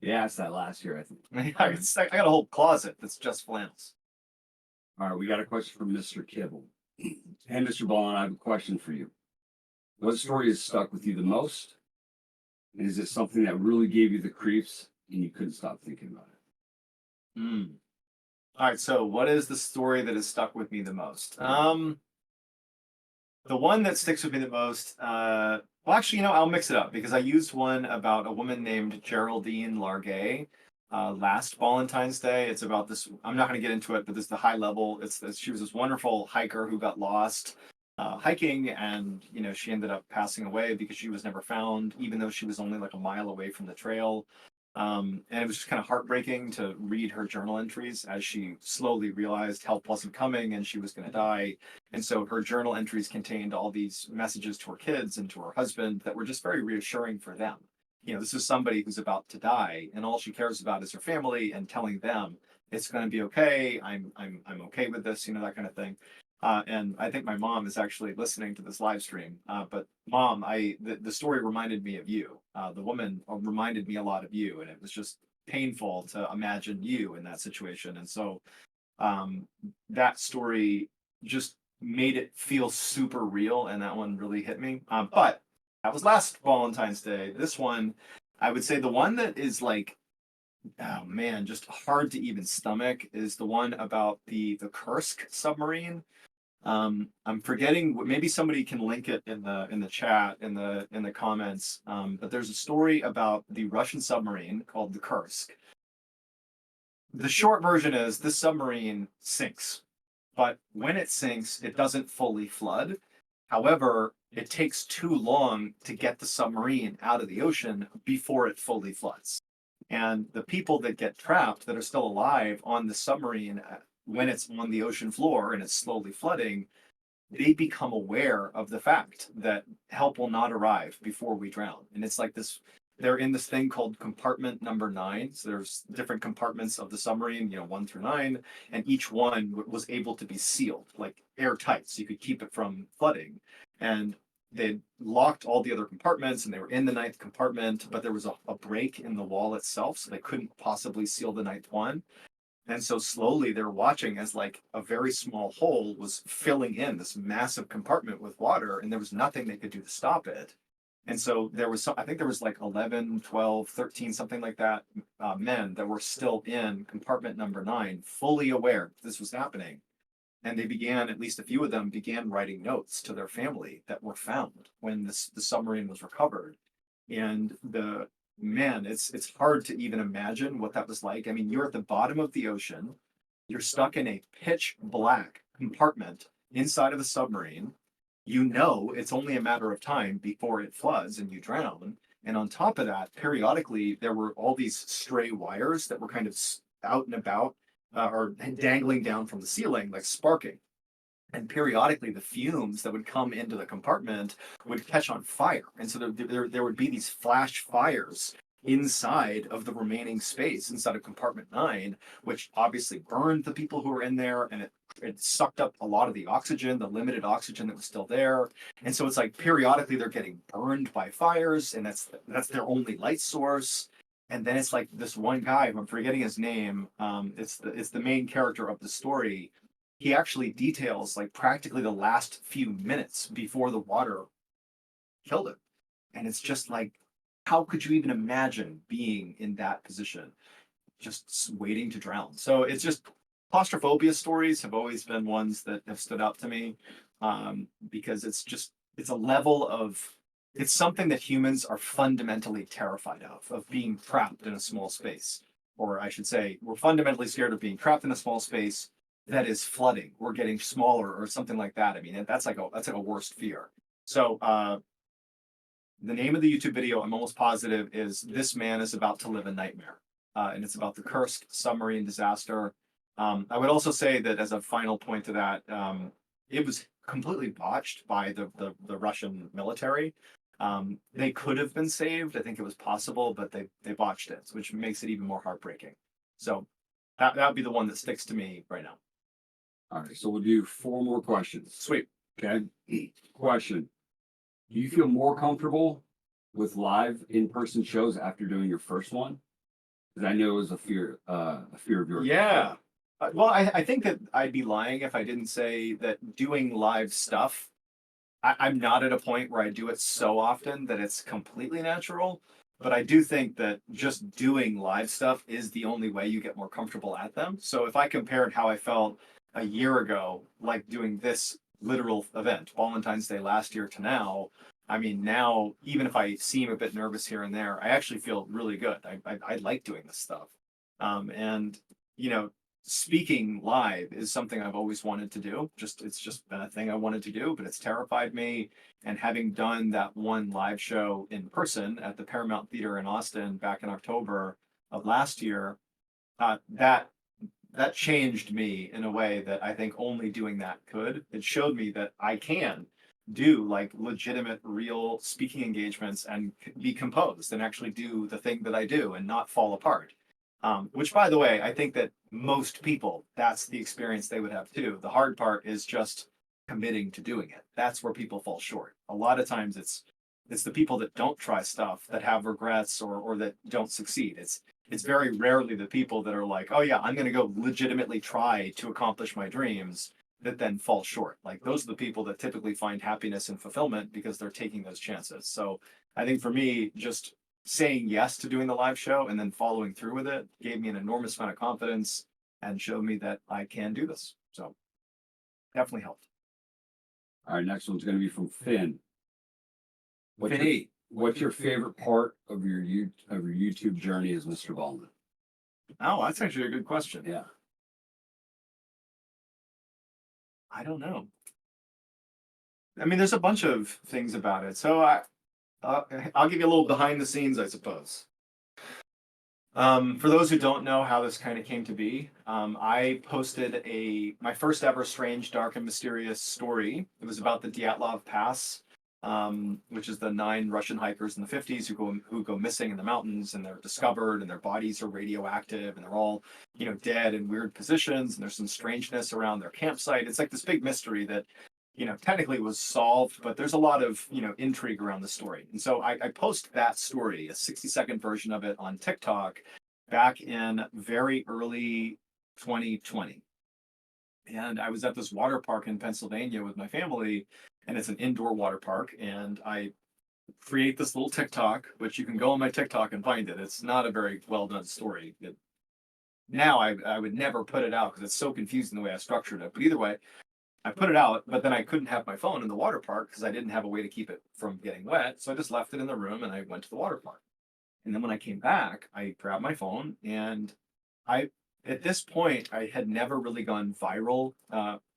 Yeah, I asked that last year, I think. I got a whole closet that's just flannels. All right, we got a question from Mr. Kibble. Hey, Mr. Ballin, I have a question for you. What story has stuck with you the most? And is it something that really gave you the creeps and you couldn't stop thinking about it? All right, so what is the story that has stuck with me the most? The one that sticks with me the most, well, actually, I'll mix it up, because I used one about a woman named Geraldine Largay last Ballentine's Day. It's about this, I'm not going to get into it, but this is the high level. She was this wonderful hiker who got lost hiking, and she ended up passing away because she was never found, even though she was only like a mile away from the trail. And it was just kind of heartbreaking to read her journal entries as she slowly realized help wasn't coming and she was going to die. And so her journal entries contained all these messages to her kids and to her husband that were just very reassuring for them. This is somebody who's about to die, and all she cares about is her family and telling them it's going to be okay. I'm okay with this, that kind of thing. And I think my mom is actually listening to this live stream. But Mom, the story reminded me of you. The woman reminded me a lot of you, and it was just painful to imagine you in that situation. And so that story just made it feel super real, and that one really hit me. But that was last Valentine's Day. This one, I would say the one that is like, oh man, just hard to even stomach, is the one about the Kursk submarine. I'm forgetting, maybe somebody can link it in the chat, in the comments. But there's a story about the Russian submarine called the Kursk. The short version is this submarine sinks, but when it sinks, it doesn't fully flood. However, it takes too long to get the submarine out of the ocean before it fully floods. And the people that get trapped, that are still alive on the submarine, when it's on the ocean floor and it's slowly flooding, they become aware of the fact that help will not arrive before we drown. And it's like this, they're in this thing called compartment number 9. So there's different compartments of the submarine, 1 through 9, and each one was able to be sealed, like airtight, so you could keep it from flooding. And they locked all the other compartments and they were in the 9th compartment, but there was a break in the wall itself, so they couldn't possibly seal the 9th one. And so slowly they're watching as like a very small hole was filling in this massive compartment with water, and there was nothing they could do to stop it. And so there was I think there was like 11, 12, 13, something like that, men that were still in compartment number 9, fully aware this was happening. And they began, at least a few of them began writing notes to their family that were found when the submarine was recovered. And man, it's hard to even imagine what that was like. I mean, you're at the bottom of the ocean, you're stuck in a pitch black compartment inside of the submarine. You know it's only a matter of time before it floods and you drown. And on top of that, periodically there were all these stray wires that were kind of out and about, or dangling down from the ceiling, like sparking. And periodically the fumes that would come into the compartment would catch on fire. And so there would be these flash fires inside of the remaining space inside of compartment 9, which obviously burned the people who were in there, and it sucked up a lot of the oxygen, the limited oxygen that was still there. And so it's like periodically they're getting burned by fires, and that's their only light source. And then it's like this one guy, I'm forgetting his name, it's the main character of the story. He actually details like practically the last few minutes before the water killed him. And it's just like, how could you even imagine being in that position, just waiting to drown? So it's just, claustrophobia stories have always been ones that have stood out to me, because it's a level of, it's something that humans are fundamentally terrified of being trapped in a small space. Or I should say, we're fundamentally scared of being trapped in a small space that is flooding or getting smaller or something like that. I mean, that's like a worst fear. So the name of the YouTube video, I'm almost positive, is "This Man is About to Live a Nightmare," and it's about the Kursk submarine disaster. I would also say that as a final point to that, it was completely botched by the Russian military. They could have been saved. I think it was possible, but they botched it, which makes it even more heartbreaking. So that would be the one that sticks to me right now. All right, so we'll do 4 more questions. Sweet. Okay. Question: do you feel more comfortable with live in-person shows after doing your first one? Because I know it was a fear of yours. Yeah. Well, I think that I'd be lying if I didn't say that doing live stuff, I'm not at a point where I do it so often that it's completely natural. But I do think that just doing live stuff is the only way you get more comfortable at them. So if I compared how I felt a year ago, like doing this literal event, Ballentine's Day last year, to now, I mean, now, even if I seem a bit nervous here and there, I actually feel really good. I like doing this stuff. And, speaking live is something I've always wanted to do. It's just been a thing I wanted to do, but it's terrified me. And having done that one live show in person at the Paramount Theater in Austin back in October of last year, that changed me in a way that I think only doing that could. It showed me that I can do like legitimate, real speaking engagements and be composed and actually do the thing that I do and not fall apart. Which, by the way, I think that most people, that's the experience they would have too. The hard part is just committing to doing it. That's where people fall short. A lot of times it's the people that don't try stuff that have regrets or that don't succeed. It's very rarely the people that are like, oh yeah, I'm going to go legitimately try to accomplish my dreams, that then fall short. Like those are the people that typically find happiness and fulfillment because they're taking those chances. So I think for me, just saying yes to doing the live show and then following through with it gave me an enormous amount of confidence and showed me that I can do this. So definitely helped. All right, next one's going to be from Finn. Finny. What's your favorite part of your YouTube journey as Mr. Ballman? Oh, that's actually a good question. Yeah. I don't know. I mean, there's a bunch of things about it. So I'll give you a little behind the scenes, I suppose. For those who don't know how this kind of came to be, I posted my first ever strange, dark, and mysterious story. It was about the Dyatlov Pass, which is the 9 Russian hikers in the 50s who go missing in the mountains, and they're discovered, and their bodies are radioactive, and they're all dead in weird positions, and there's some strangeness around their campsite. It's like this big mystery that technically was solved, but there's a lot of, intrigue around the story. And so I post that story, a 60-second version of it on TikTok back in very early 2020. And I was at this water park in Pennsylvania with my family, and it's an indoor water park. And I create this little TikTok, which you can go on my TikTok and find it. It's not a very well done story. Now I would never put it out because it's so confusing the way I structured it. But either way, I put it out, but then I couldn't have my phone in the water park because I didn't have a way to keep it from getting wet. So I just left it in the room and I went to the water park. And then when I came back, I grabbed my phone, and at this point, I had never really gone viral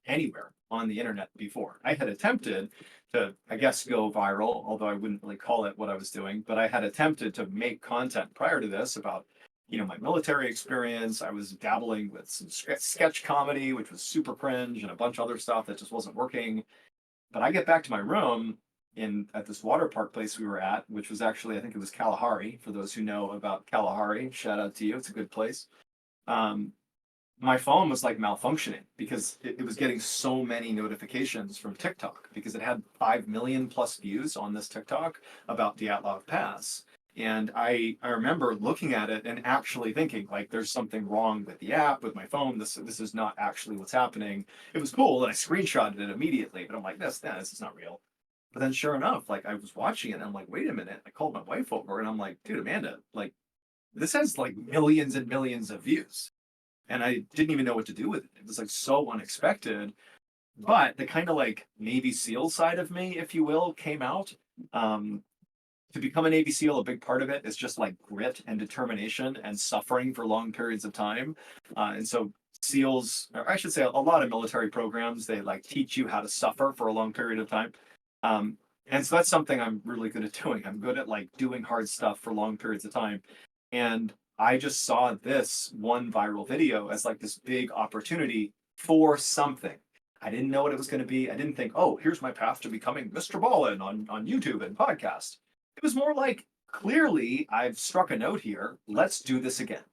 anywhere on the internet before. I had attempted to, I guess, go viral, although I wouldn't really call it what I was doing, but I had attempted to make content prior to this about my military experience. I was dabbling with some sketch comedy, which was super cringe, and a bunch of other stuff that just wasn't working. But I get back to my room at this water park place we were at, which was actually, I think it was Kalahari. For those who know about Kalahari, shout out to you. It's a good place. My phone was like malfunctioning because it was getting so many notifications from TikTok because it had 5 million plus views on this TikTok about Dyatlov Pass. And I remember looking at it and actually thinking, like, there's something wrong with the app, with my phone. This is not actually what's happening. It was cool, and I screenshotted it immediately, but I'm like, this is not real. But then sure enough, like, I was watching it and I'm like, wait a minute. I called my wife over and I'm like, dude, Amanda, like, this has like millions and millions of views. And I didn't even know what to do with it. It was like so unexpected. But the kind of like Navy SEAL side of me, if you will, came out. To become a Navy SEAL, a big part of it is just like grit and determination and suffering for long periods of time. And so SEALs, or I should say a lot of military programs, they like teach you how to suffer for a long period of time. And so that's something I'm really good at doing. I'm good at like doing hard stuff for long periods of time. And I just saw this one viral video as like this big opportunity for something. I didn't know what it was going to be. I didn't think, oh, here's my path to becoming Mr. Ballin on YouTube and podcast. It was more like, clearly, I've struck a note here. Let's do this again.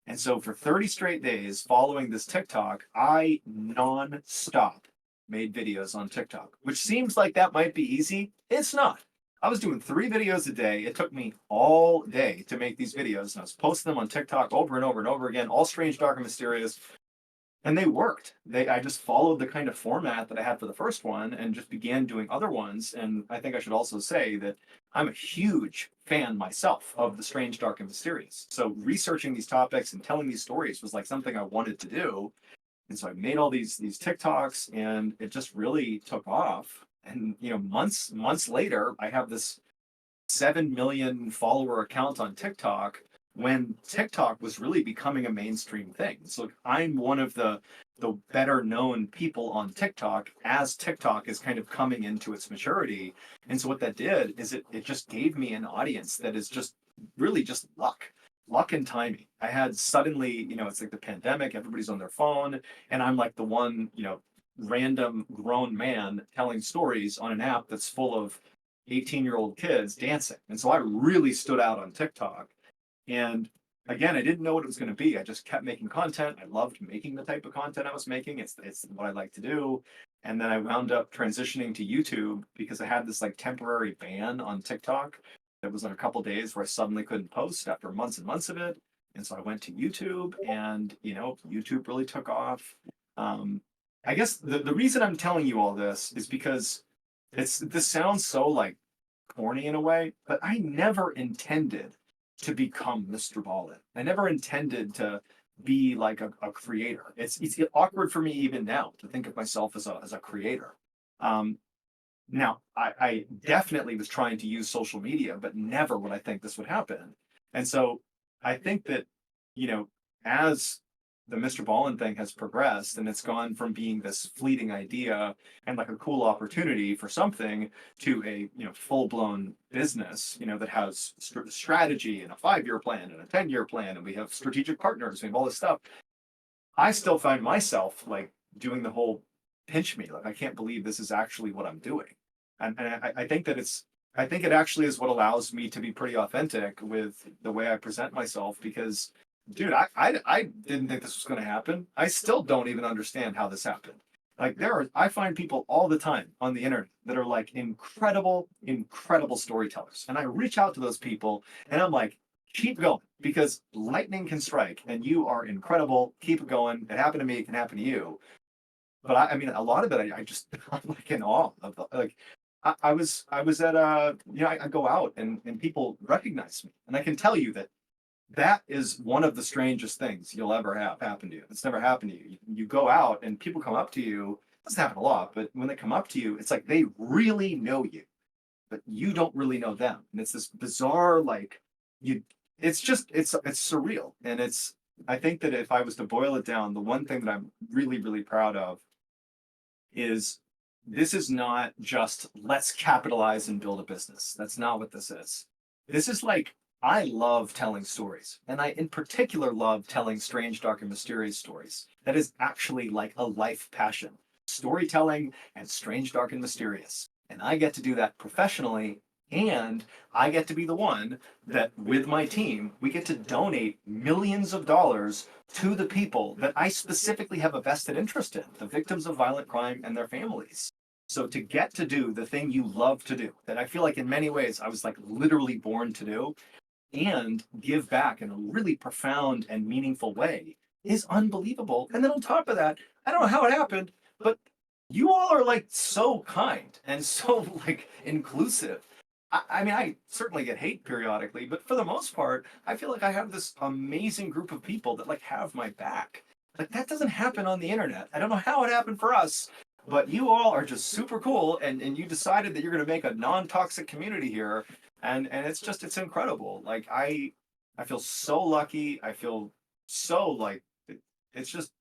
And so for 30 straight days following this TikTok, I non-stop made videos on TikTok, which seems like that might be easy. It's not. I was doing 3 videos a day. It took me all day to make these videos, and I was posting them on TikTok over and over and over again, all strange, dark, and mysterious. And they worked. I just followed the kind of format that I had for the first one and just began doing other ones. And I think I should also say that I'm a huge fan myself of the strange, dark, and mysterious. So researching these topics and telling these stories was like something I wanted to do. And so I made all these TikToks, and it just really took off. And months later, I have this 7 million follower account on TikTok when TikTok was really becoming a mainstream thing. So I'm one of the better known people on TikTok as TikTok is kind of coming into its maturity. And so what that did is it just gave me an audience that is just really just luck and timing. I had suddenly, it's like the pandemic, everybody's on their phone, and I'm like the one, random grown man telling stories on an app that's full of 18-year-old kids dancing. And so I really stood out on TikTok. And again, I didn't know what it was going to be. I just kept making content. I loved making the type of content I was making. It's what I like to do. And then I wound up transitioning to YouTube because I had this like temporary ban on TikTok. It was like a couple days where I suddenly couldn't post after months and months of it. And so I went to YouTube, and YouTube really took off. I guess the reason I'm telling you all this is because this sounds so like corny in a way, but I never intended to become Mr. Ballin. I never intended to be like a creator. It's awkward for me even now to think of myself as a creator. Now, I definitely was trying to use social media, but never would I think this would happen. And so I think that, as the Mr. Ballin thing has progressed, and it's gone from being this fleeting idea and like a cool opportunity for something to a full-blown business, that has strategy and a 5-year plan and a 10-year plan, and we have strategic partners, we have all this stuff. I still find myself like doing the whole pinch me, like I can't believe this is actually what I'm doing. And I think that I think it actually is what allows me to be pretty authentic with the way I present myself, because dude, I didn't think this was going to happen. I still don't even understand how this happened. Like I find people all the time on the internet that are like incredible storytellers. And I reach out to those people and I'm like, keep going, because lightning can strike and you are incredible. Keep it going. It happened to me. It can happen to you. But I mean, a lot of it, I just, I'm like in awe of like, I was at I go out and people recognize me, and I can tell you that that is one of the strangest things you'll ever have happen to you. It's never happened to you. You go out and people come up to you. It doesn't happen a lot, but when they come up to you, it's like they really know you, but you don't really know them. And it's this bizarre, like it's surreal. And I think that if I was to boil it down, the one thing that I'm really proud of is this is not just let's capitalize and build a business. That's not what this is. This is like, I love telling stories, and I in particular love telling strange, dark, and mysterious stories. That is actually like a life passion. Storytelling and strange, dark, and mysterious. And I get to do that professionally, and I get to be the one that, with my team, we get to donate millions of dollars to the people that I specifically have a vested interest in, the victims of violent crime and their families. So to get to do the thing you love to do, that I feel like in many ways I was like literally born to do, and give back in a really profound and meaningful way, is unbelievable. And then on top of that, I don't know how it happened, but you all are like so kind and so like inclusive. I mean, I certainly get hate periodically, but for the most part, I feel like I have this amazing group of people that like have my back. Like that doesn't happen on the internet. I don't know how it happened for us, but you all are just super cool, and you decided that you're going to make a non-toxic community here, and it's incredible. Like I feel so lucky. I feel so like it's just,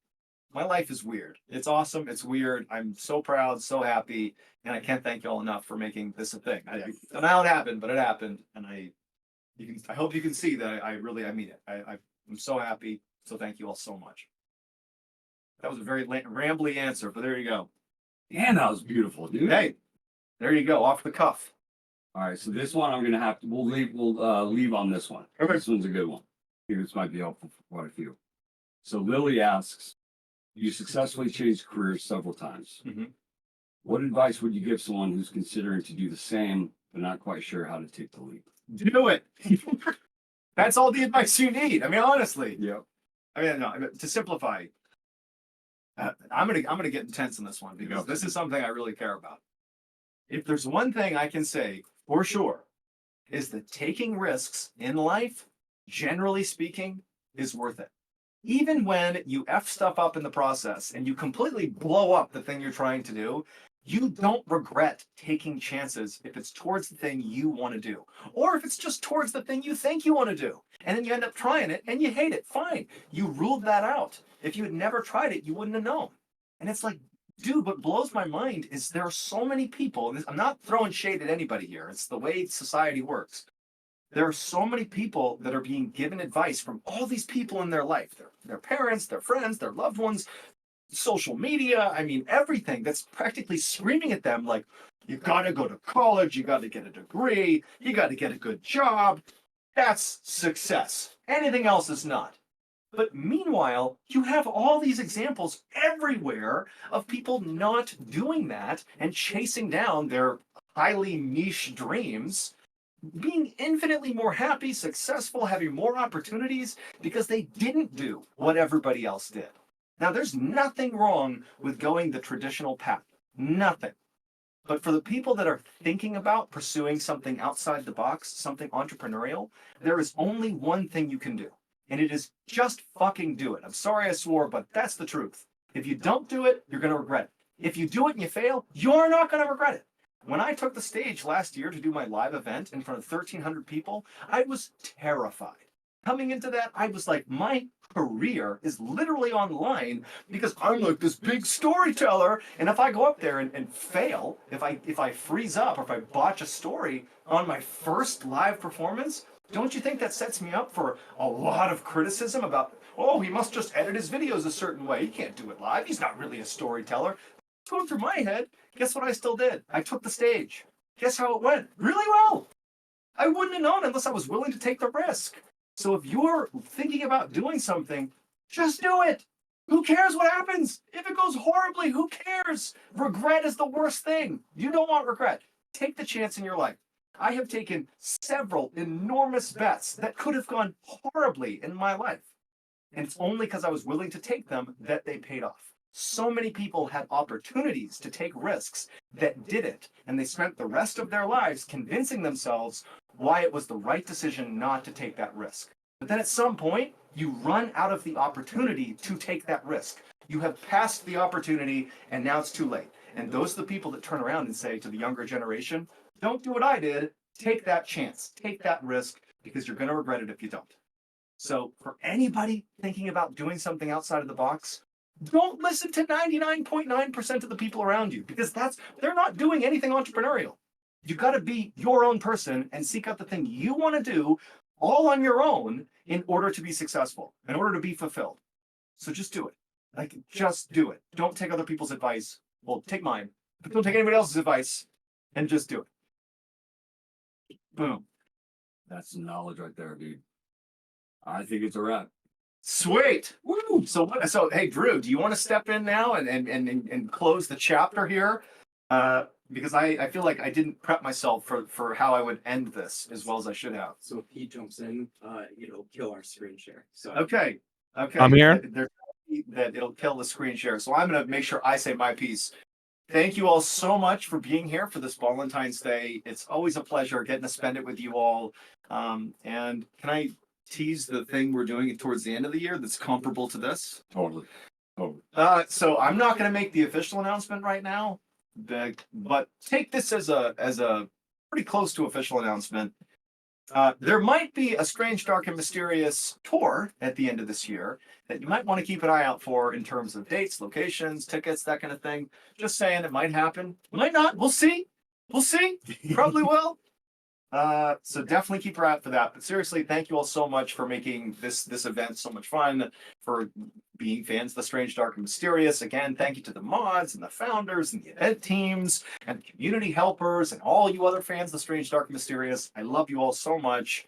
my life is weird. It's awesome. It's weird. I'm so proud, so happy, and I can't thank you all enough for making this a thing. I don't know how it happened, but it happened, and I hope you can see that I really I mean it. I'm so happy. So thank you all so much. That was a very rambly answer, but there you go. Yeah, that was beautiful, dude. Hey, there you go, off the cuff. All right, so this one I'm gonna have to we'll leave on this one. Okay. This one's a good one. I think this might be helpful for quite a few. So Lily asks, you successfully changed careers several times. Mhm. What advice would you give someone who's considering to do the same but not quite sure how to take the leap? Do it. That's all the advice you need. I mean, honestly. Yep. I mean, no, to simplify, I'm gonna get intense on this one, because this is something I really care about. If there's one thing I can say for sure, is that taking risks in life, generally speaking, is worth it. Even when you F stuff up in the process and you completely blow up the thing you're trying to do, you don't regret taking chances if it's towards the thing you want to do, or if it's just towards the thing you think you want to do. And then you end up trying it and you hate it. Fine. You ruled that out. If you had never tried it, you wouldn't have known. And it's like, dude, what blows my mind is there are so many people, and I'm not throwing shade at anybody here. It's the way society works. There are so many people that are being given advice from all these people in their life, their parents, their friends, their loved ones, social media. I mean, everything that's practically screaming at them like, you got to go to college, you got to get a degree, you got to get a good job. That's success. Anything else is not. But meanwhile, you have all these examples everywhere of people not doing that and chasing down their highly niche dreams, being infinitely more happy, successful, having more opportunities because they didn't do what everybody else did. Now, there's nothing wrong with going the traditional path. Nothing. But for the people that are thinking about pursuing something outside the box, something entrepreneurial, there is only one thing you can do. And it is just fucking do it. I'm sorry I swore, but that's the truth. If you don't do it, you're going to regret it. If you do it and you fail, you're not going to regret it. When I took the stage last year to do my live event in front of 1,300 people, I was terrified. coming into that, I was like, my career is literally online because I'm like this big storyteller. And if I go up there and fail, if I freeze up or if I botch a story on my first live performance, don't you think that sets me up for a lot of criticism about, oh, he must just edit his videos a certain way. He can't do it live. He's not really a storyteller. It's going through my head. Guess what I still did? I took the stage. Guess how it went? Really well. I wouldn't have known unless I was willing to take the risk. So if you're thinking about doing something, just do it. Who cares what happens? If it goes horribly, who cares? Regret is the worst thing. You don't want regret. Take the chance in your life. I have taken several enormous bets that could have gone horribly in my life. And it's only because I was willing to take them that they paid off. So many people had opportunities to take risks that didn't, and they spent the rest of their lives convincing themselves why it was the right decision not to take that risk. But then at some point, you run out of the opportunity to take that risk. You have passed the opportunity, and now it's too late. And those are the people that turn around and say to the younger generation, don't do what I did, take that chance, take that risk, because you're going to regret it if you don't. So for anybody thinking about doing something outside of the box, don't listen to 99.9% of the people around you, because they're not doing anything entrepreneurial. You got to be your own person and seek out the thing you want to do all on your own in order to be successful, in order to be fulfilled. So just do it. Like, just do it. Don't take other people's advice. Well, take mine, but don't take anybody else's advice, and just do it. Boom. That's knowledge right there, dude. I think it's a wrap. Sweet. Woo. So hey, Drew, do you want to step in now and close the chapter here? Because I feel like I didn't prep myself for how I would end this as well as I should have. So if he jumps in, it'll kill our screen share. So Okay. I'm here. There's that it'll kill the screen share. So I'm going to make sure I say my piece. Thank you all so much for being here for this Ballentine's Day. It's always a pleasure getting to spend it with you all. And can I tease the thing we're doing towards the end of the year that's comparable to this? Totally. So I'm not going to make the official announcement right now, but take this as a pretty close to official announcement. There might be a Strange, Dark, and Mysterious tour at the end of this year that you might want to keep an eye out for in terms of dates, locations, tickets, that kind of thing. Just saying, it might happen. Might not. We'll see. We'll see. Probably will. So definitely keep your eye out for that. But seriously, thank you all so much for making this event so much fun, for being fans of the Strange, Dark, and Mysterious. Again, thank you to the mods and the founders and the event teams and the community helpers and all you other fans of the Strange, Dark, and Mysterious. I love you all so much.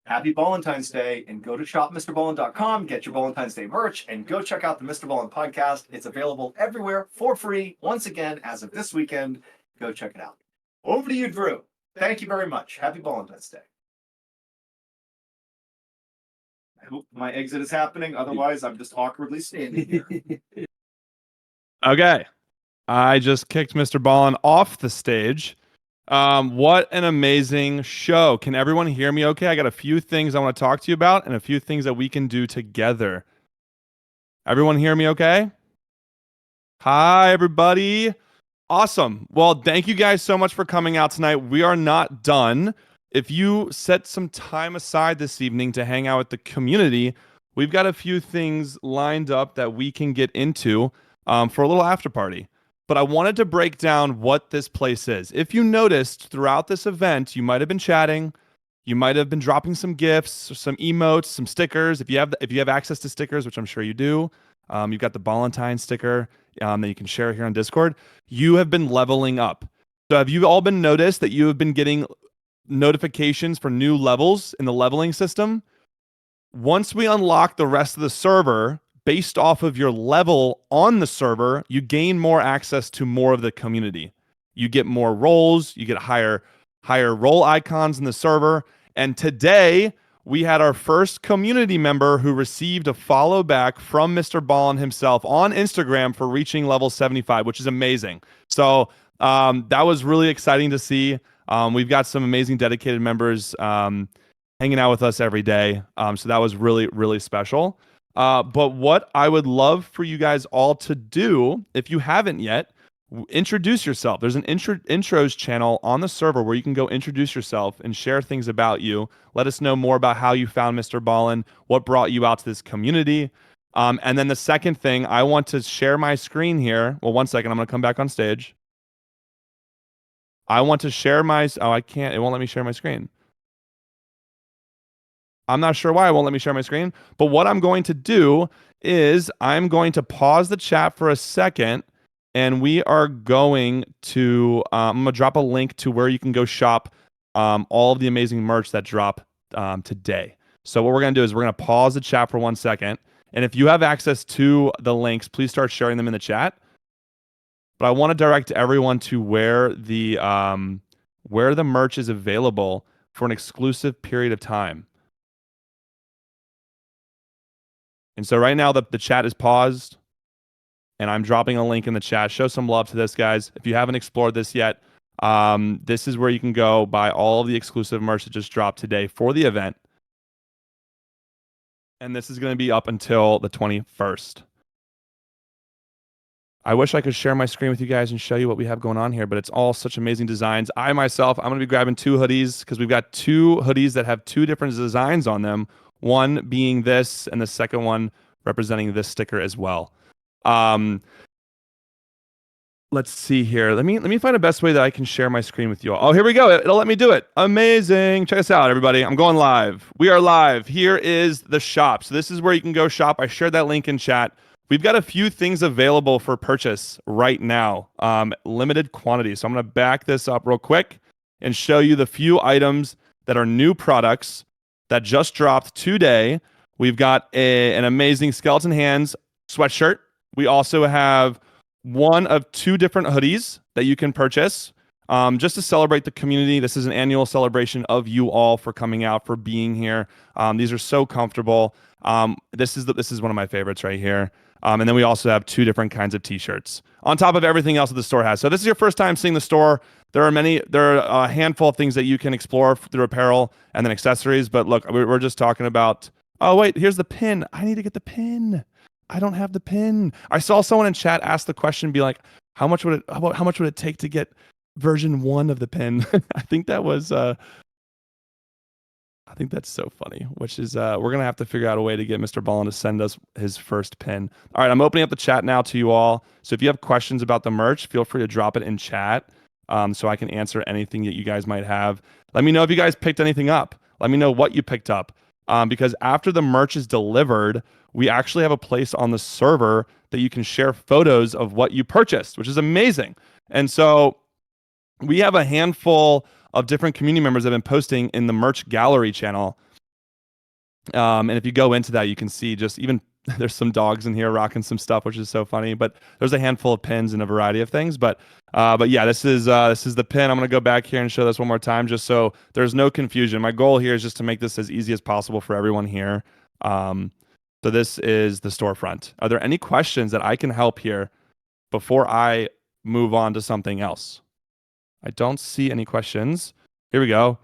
Happy Ballentine's Day, and go to shopmrballin.com, get your Ballentine's Day merch, and go check out the Mr. Ballin podcast. It's available everywhere for free. Once again, as of this weekend, go check it out. Over to you, Drew. Thank you very much. Happy Ballentine's Day. I hope my exit is happening. Otherwise, I'm just awkwardly standing here. Okay. I just kicked Mr. Ballin off the stage. What an amazing show. Can everyone hear me okay? I got a few things I want to talk to you about and a few things that we can do together. Everyone hear me okay? Hi, everybody. Awesome. Well, thank you guys so much for coming out tonight. We are not done. If you set some time aside this evening to hang out with the community, we've got a few things lined up that we can get into for a little after party. But I wanted to break down what this place is. If you noticed throughout this event, you might have been chatting, you might have been dropping some gifts, some emotes, some stickers. If you have access to stickers, which I'm sure you do, you've got the Ballentine sticker that you can share here on Discord. You have been leveling up. So have you all been noticed that you have been getting notifications for new levels in the leveling system? Once we unlock the rest of the server, based off of your level on the server, you gain more access to more of the community. You get more roles, you get higher role icons in the server. And today, we had our first community member who received a follow back from Mr. Ballin himself on Instagram for reaching level 75, which is amazing. So that was really exciting to see. We've got some amazing dedicated members hanging out with us every day. So that was really, really special. But what I would love for you guys all to do, if you haven't yet, Introduce yourself. There's an intros channel on the server where you can go introduce yourself and share things about you. Let us know more about how you found Mr. Ballin, what brought you out to this community. And then the second thing, I want to share my screen here. Well, one second, I'm going to come back on stage. I want to share my, oh, I can't, it won't let me share my screen. I'm not sure why it won't let me share my screen, but what I'm going to do is I'm going to pause the chat for a second, and we are going to, I'm going to drop a link to where you can go shop all of the amazing merch that drop today. So what we're going to do is we're going to pause the chat for 1 second, and if you have access to the links, please start sharing them in the chat. But I want to direct everyone to where the merch is available for an exclusive period of time. And so right now the chat is paused, and I'm dropping a link in the chat. Show some love to this, guys. If you haven't explored this yet, this is where you can go buy all of the exclusive merch that just dropped today for the event. And this is going to be up until the 21st. I wish I could share my screen with you guys and show you what we have going on here, but it's all such amazing designs. I'm going to be grabbing 2 hoodies because we've got 2 hoodies that have 2 different designs on them. One being this, and the second one representing this sticker as well. Let's see here. Let me find the best way that I can share my screen with you all. Oh, here we go. It'll let me do it. Amazing. Check us out, everybody. I'm going live. We are live. Here is the shop. So this is where you can go shop. I shared that link in chat. We've got a few things available for purchase right now. Limited quantity. So I'm going to back this up real quick and show you the few items that are new products that just dropped today. We've got an amazing Skeleton Hands sweatshirt. We also have one of 2 different hoodies that you can purchase just to celebrate the community. This is an annual celebration of you all for coming out, for being here. These are so comfortable. This is one of my favorites right here. And then we also have 2 different kinds of t-shirts on top of everything else that the store has. So this is your first time seeing the store. There are a handful of things that you can explore through apparel and then accessories. But look, we're just talking about, oh wait, here's the pin. I need to get the pin. I don't have the pin. I saw someone in chat ask the question, be like, how much would it take to get version 1 of the pin? I think that's so funny, which is we're going to have to figure out a way to get Mr. Ballin to send us his first pin. All right, I'm opening up the chat now to you all. So if you have questions about the merch, feel free to drop it in chat so I can answer anything that you guys might have. Let me know if you guys picked anything up. Let me know what you picked up. Because after the merch is delivered, we actually have a place on the server that you can share photos of what you purchased, which is amazing. And so we have a handful of different community members that have been posting in the merch gallery channel. And if you go into that, you can see just even there's some dogs in here rocking some stuff, which is so funny. But there's a handful of pins and a variety of things. But yeah, this is the pin. I'm gonna go back here and show this one more time, just so there's no confusion. My goal here is just to make this as easy as possible for everyone here. So this is the storefront. Are there any questions that I can help here before I move on to something else? I don't see any questions. Here we go.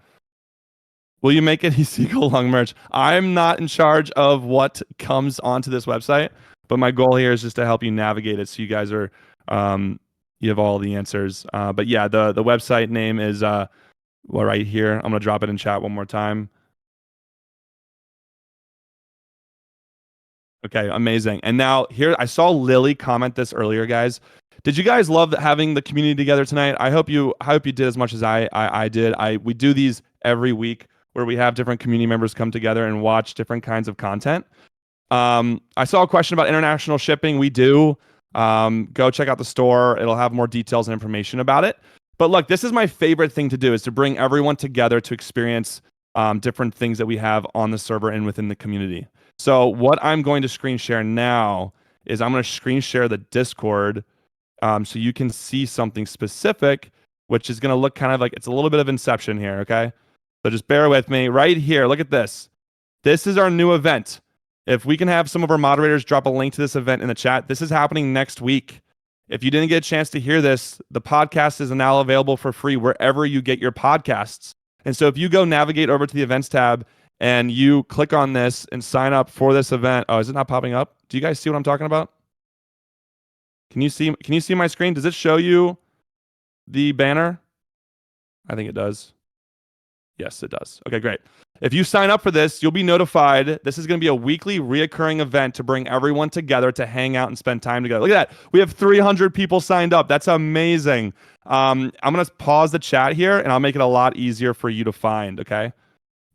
Will you make any Seagull Lung merch? I'm not in charge of what comes onto this website, but my goal here is just to help you navigate it so you guys are, you have all the answers. But yeah, the website name is right here. I'm going to drop it in chat one more time. Okay, amazing. And now here, I saw Lily comment this earlier, guys. Did you guys love having the community together tonight? I hope you did as much as I did. We do these every week where we have different community members come together and watch different kinds of content. I saw a question about international shipping. We do. Go check out the store. It'll have more details and information about it. But look, this is my favorite thing to do, is to bring everyone together to experience different things that we have on the server and within the community. So what I'm going to screen share now is I'm going to screen share the Discord so you can see something specific, which is going to look kind of like, it's a little bit of Inception here, okay? So just bear with me. Right here, look at this. This is our new event. If we can have some of our moderators drop a link to this event in the chat, this is happening next week. If you didn't get a chance to hear this, the podcast is now available for free wherever you get your podcasts. And so if you go navigate over to the events tab and you click on this and sign up for this event. Oh, is it not popping up? Do you guys see what I'm talking about? Can you see my screen? Does it show you the banner? I think it does. Yes, it does. Okay, great. If you sign up for this, you'll be notified. This is going to be a weekly reoccurring event to bring everyone together to hang out and spend time together. Look at that. We have 300 people signed up. That's amazing. I'm going to pause the chat here, and I'll make it a lot easier for you to find, okay?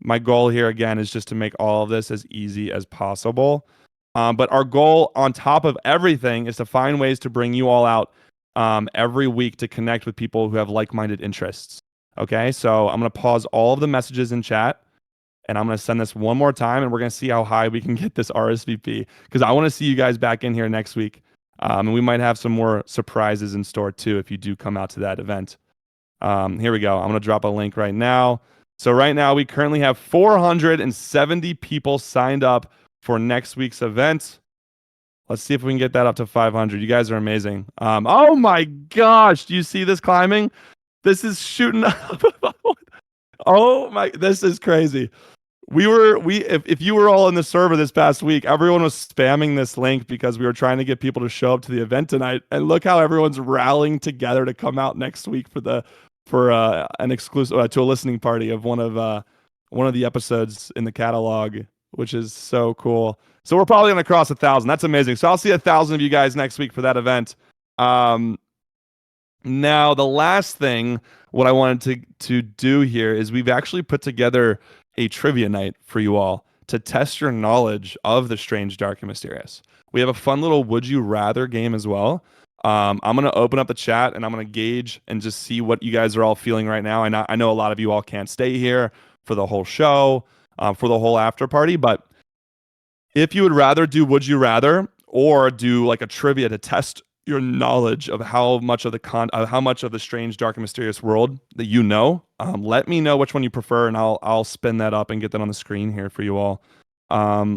My goal here, again, is just to make all of this as easy as possible. But our goal on top of everything is to find ways to bring you all out every week to connect with people who have like-minded interests. Okay, so I'm going to pause all of the messages in chat, and I'm going to send this one more time, and we're going to see how high we can get this RSVP, because I want to see you guys back in here next week. And we might have some more surprises in store, too, if you do come out to that event. Here we go. I'm going to drop a link right now. So right now, we currently have 470 people signed up for next week's event. Let's see if we can get that up to 500. You guys are amazing. Oh my gosh. Do you see this climbing? This is shooting up. Oh my, this is crazy. If you were all in the server this past week, everyone was spamming this link because we were trying to get people to show up to the event tonight. And look how everyone's rallying together to come out next week for an exclusive to a listening party of one of the episodes in the catalog, which is so cool. So we're probably going to cross 1,000. That's amazing. So I'll see 1,000 of you guys next week for that event. Now, the last thing, what I wanted to do here is we've actually put together a trivia night for you all to test your knowledge of the strange, dark, and mysterious. We have a fun little Would You Rather game as well. I'm going to open up the chat, and I'm going to gauge and just see what you guys are all feeling right now. I know a lot of you all can't stay here for the whole show, for the whole after party, but if you would rather do Would You Rather or do like a trivia to test your knowledge of how much of the strange, dark, and mysterious world that you know, let me know which one you prefer, and I'll spin that up and get that on the screen here for you all.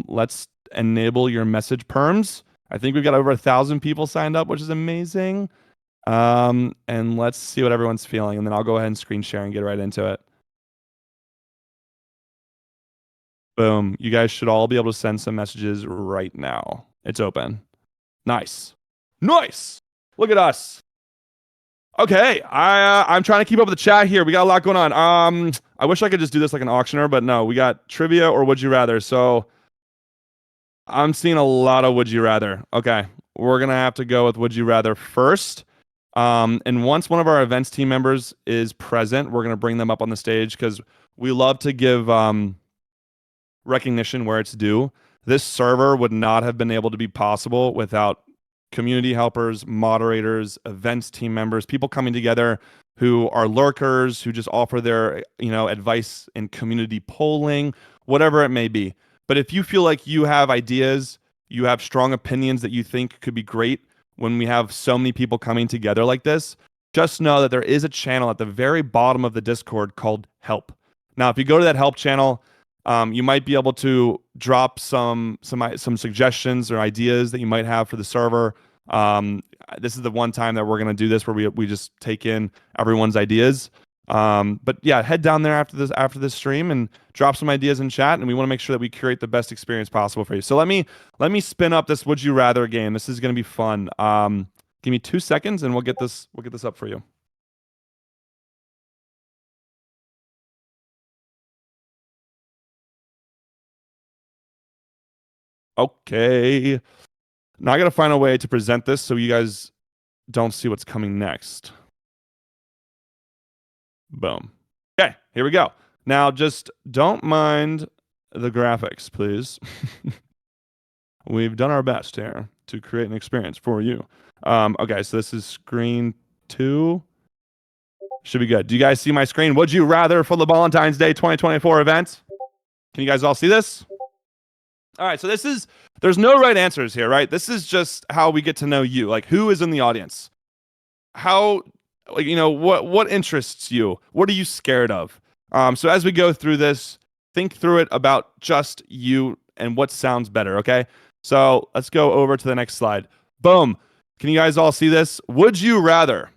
Let's enable your message perms. I think we've got over 1,000 people signed up, which is amazing. And let's see what everyone's feeling, and then I'll go ahead and screen share and get right into it. Boom. You guys should all be able to send some messages right now. It's open. Nice. Nice. Look at us. Okay. I'm trying to keep up with the chat here. We got a lot going on. I wish I could just do this like an auctioneer, but no, we got trivia or would you rather. So I'm seeing a lot of would you rather. Okay. We're going to have to go with would you rather first. And once one of our events team members is present, we're going to bring them up on the stage because we love to give recognition where it's due. This server would not have been able to be possible without community helpers, moderators, events team members, people coming together who are lurkers, who just offer their, advice in community polling, whatever it may be. But if you feel like you have ideas, you have strong opinions that you think could be great when we have so many people coming together like this, just know that there is a channel at the very bottom of the Discord called Help. Now, if you go to that Help channel, you might be able to drop some suggestions or ideas that you might have for the server. This is the one time that we're going to do this where we just take in everyone's ideas. But yeah, head down there after this stream and drop some ideas in chat, and we want to make sure that we curate the best experience possible for you. So let me spin up this Would You Rather game. This is going to be fun. Give me 2 seconds, and we'll get this up for you. Okay. Now I got to find a way to present this so you guys don't see what's coming next. Boom. Okay, here we go. Now just don't mind the graphics, please. We've done our best here to create an experience for you. Okay, so this is screen 2. Should be good. Do you guys see my screen? Would you rather for the Ballentine's Day 2024 event? Can you guys all see this? All right, so there's no right answers here, right? This is just how we get to know you. Like, who is in the audience? How, what interests you? What are you scared of? So as we go through this, think through it about just you and what sounds better, okay? So let's go over to the next slide. Boom. Can you guys all see this? Would you rather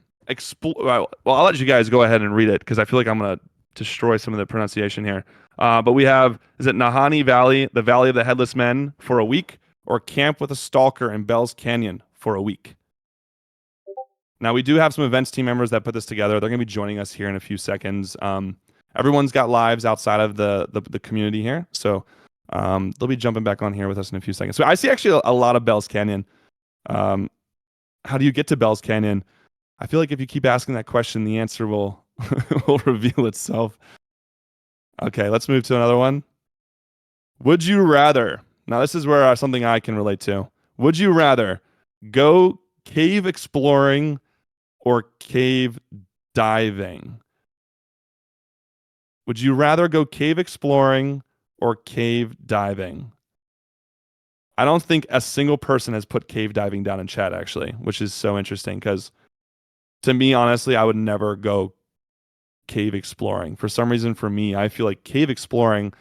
well, I'll let you guys go ahead and read it because I feel like I'm going to destroy some of the pronunciation here. But we have, is it Nahanni Valley, the Valley of the Headless Men for a week, or camp with a stalker in Bell's Canyon for a week? Now we do have some events team members that put this together. They're going to be joining us here in a few seconds. Everyone's got lives outside of the community here, so they'll be jumping back on here with us in a few seconds. So I see actually a lot of Bell's Canyon. How do you get to Bell's Canyon? I feel like if you keep asking that question, the answer will will reveal itself. Okay, let's move to another one. Would you rather? Now this is where something I can relate to. Would you rather go cave exploring or cave diving? Would you rather go cave exploring or cave diving? I don't think a single person has put cave diving down in chat, actually, which is so interesting because to me, honestly, I would never go cave exploring. For some reason, for me, I feel like cave exploring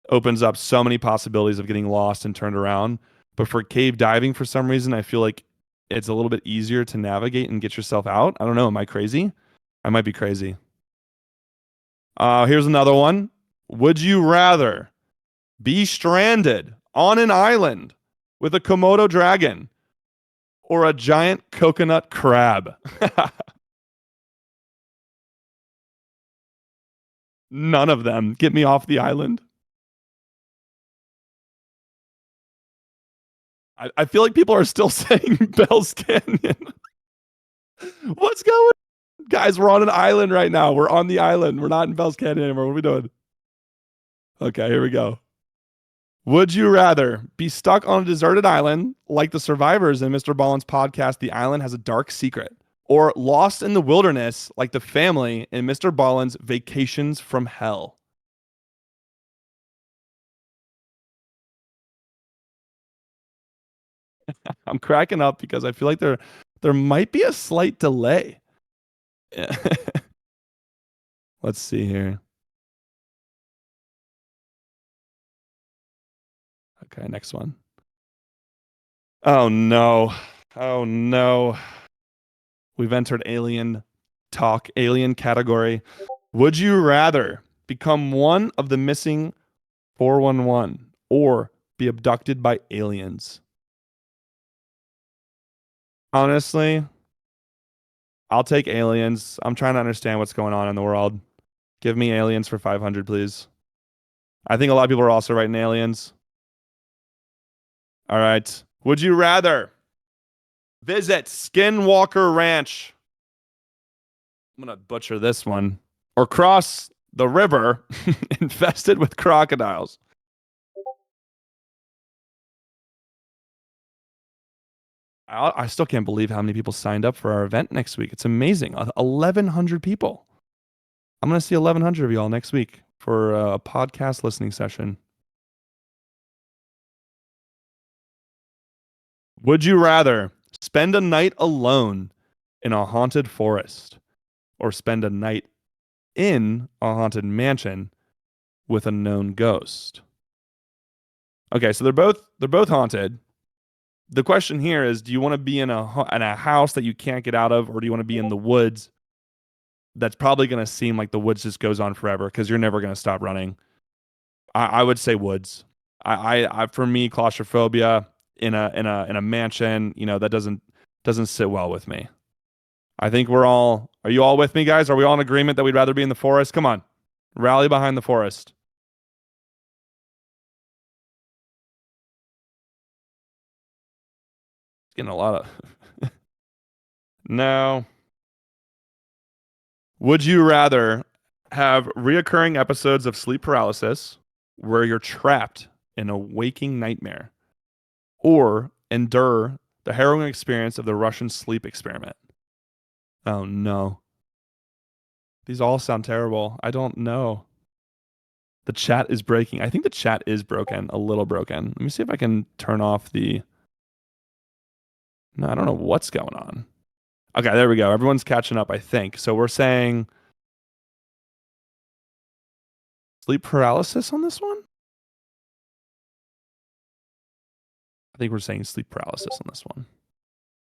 opens up so many possibilities of getting lost and turned around. But for cave diving, for some reason, I feel like it's a little bit easier to navigate and get yourself out. I don't know. Am I crazy? I might be crazy. Here's another one. Would you rather be stranded on an island with a Komodo dragon or a giant coconut crab? None of them. Get me off the island. I feel like people are still saying Bell's Canyon. What's going on? Guys, we're on an island right now. We're on the island. We're not in Bell's Canyon anymore. What are we doing? Okay, here we go. Would you rather be stuck on a deserted island like the survivors in Mr. Ballen's podcast, The Island Has a Dark Secret, or lost in the wilderness like the family in Mr. Ballen's Vacations from Hell? I'm cracking up because I feel like there might be a slight delay. Let's see here. Okay, next one. Oh no. Oh no. We've entered alien talk, alien category. Would you rather become one of the missing 411 or be abducted by aliens? Honestly, I'll take aliens. I'm trying to understand what's going on in the world. Give me aliens for 500, please. I think a lot of people are also writing aliens. All right. Would you rather visit Skinwalker Ranch? I'm going to butcher this one. Or cross the river infested with crocodiles? I still can't believe how many people signed up for our event next week. It's amazing. 1,100 people. I'm going to see 1,100 of y'all next week for a podcast listening session. Would you rather spend a night alone in a haunted forest or spend a night in a haunted mansion with a known ghost? Okay, so they're both haunted. The question here is, do you want to be in a house that you can't get out of, or do you want to be in the woods? That's probably going to seem like the woods just goes on forever because you're never going to stop running. I would say woods. I for me, claustrophobia in a mansion, that doesn't sit well with me. I think are you all with me, guys? Are we all in agreement that we'd rather be in the forest? Come on, rally behind the forest. It's getting a lot of no. Would you rather have reoccurring episodes of sleep paralysis where you're trapped in a waking nightmare, or endure the harrowing experience of the Russian sleep experiment? Oh no. These all sound terrible. I don't know. The chat is breaking. I think the chat is broken, a little broken. Let me see if I can turn off the... No, I don't know what's going on. Okay, there we go. Everyone's catching up, I think. So we're saying sleep paralysis on this one? I think we're saying sleep paralysis on this one.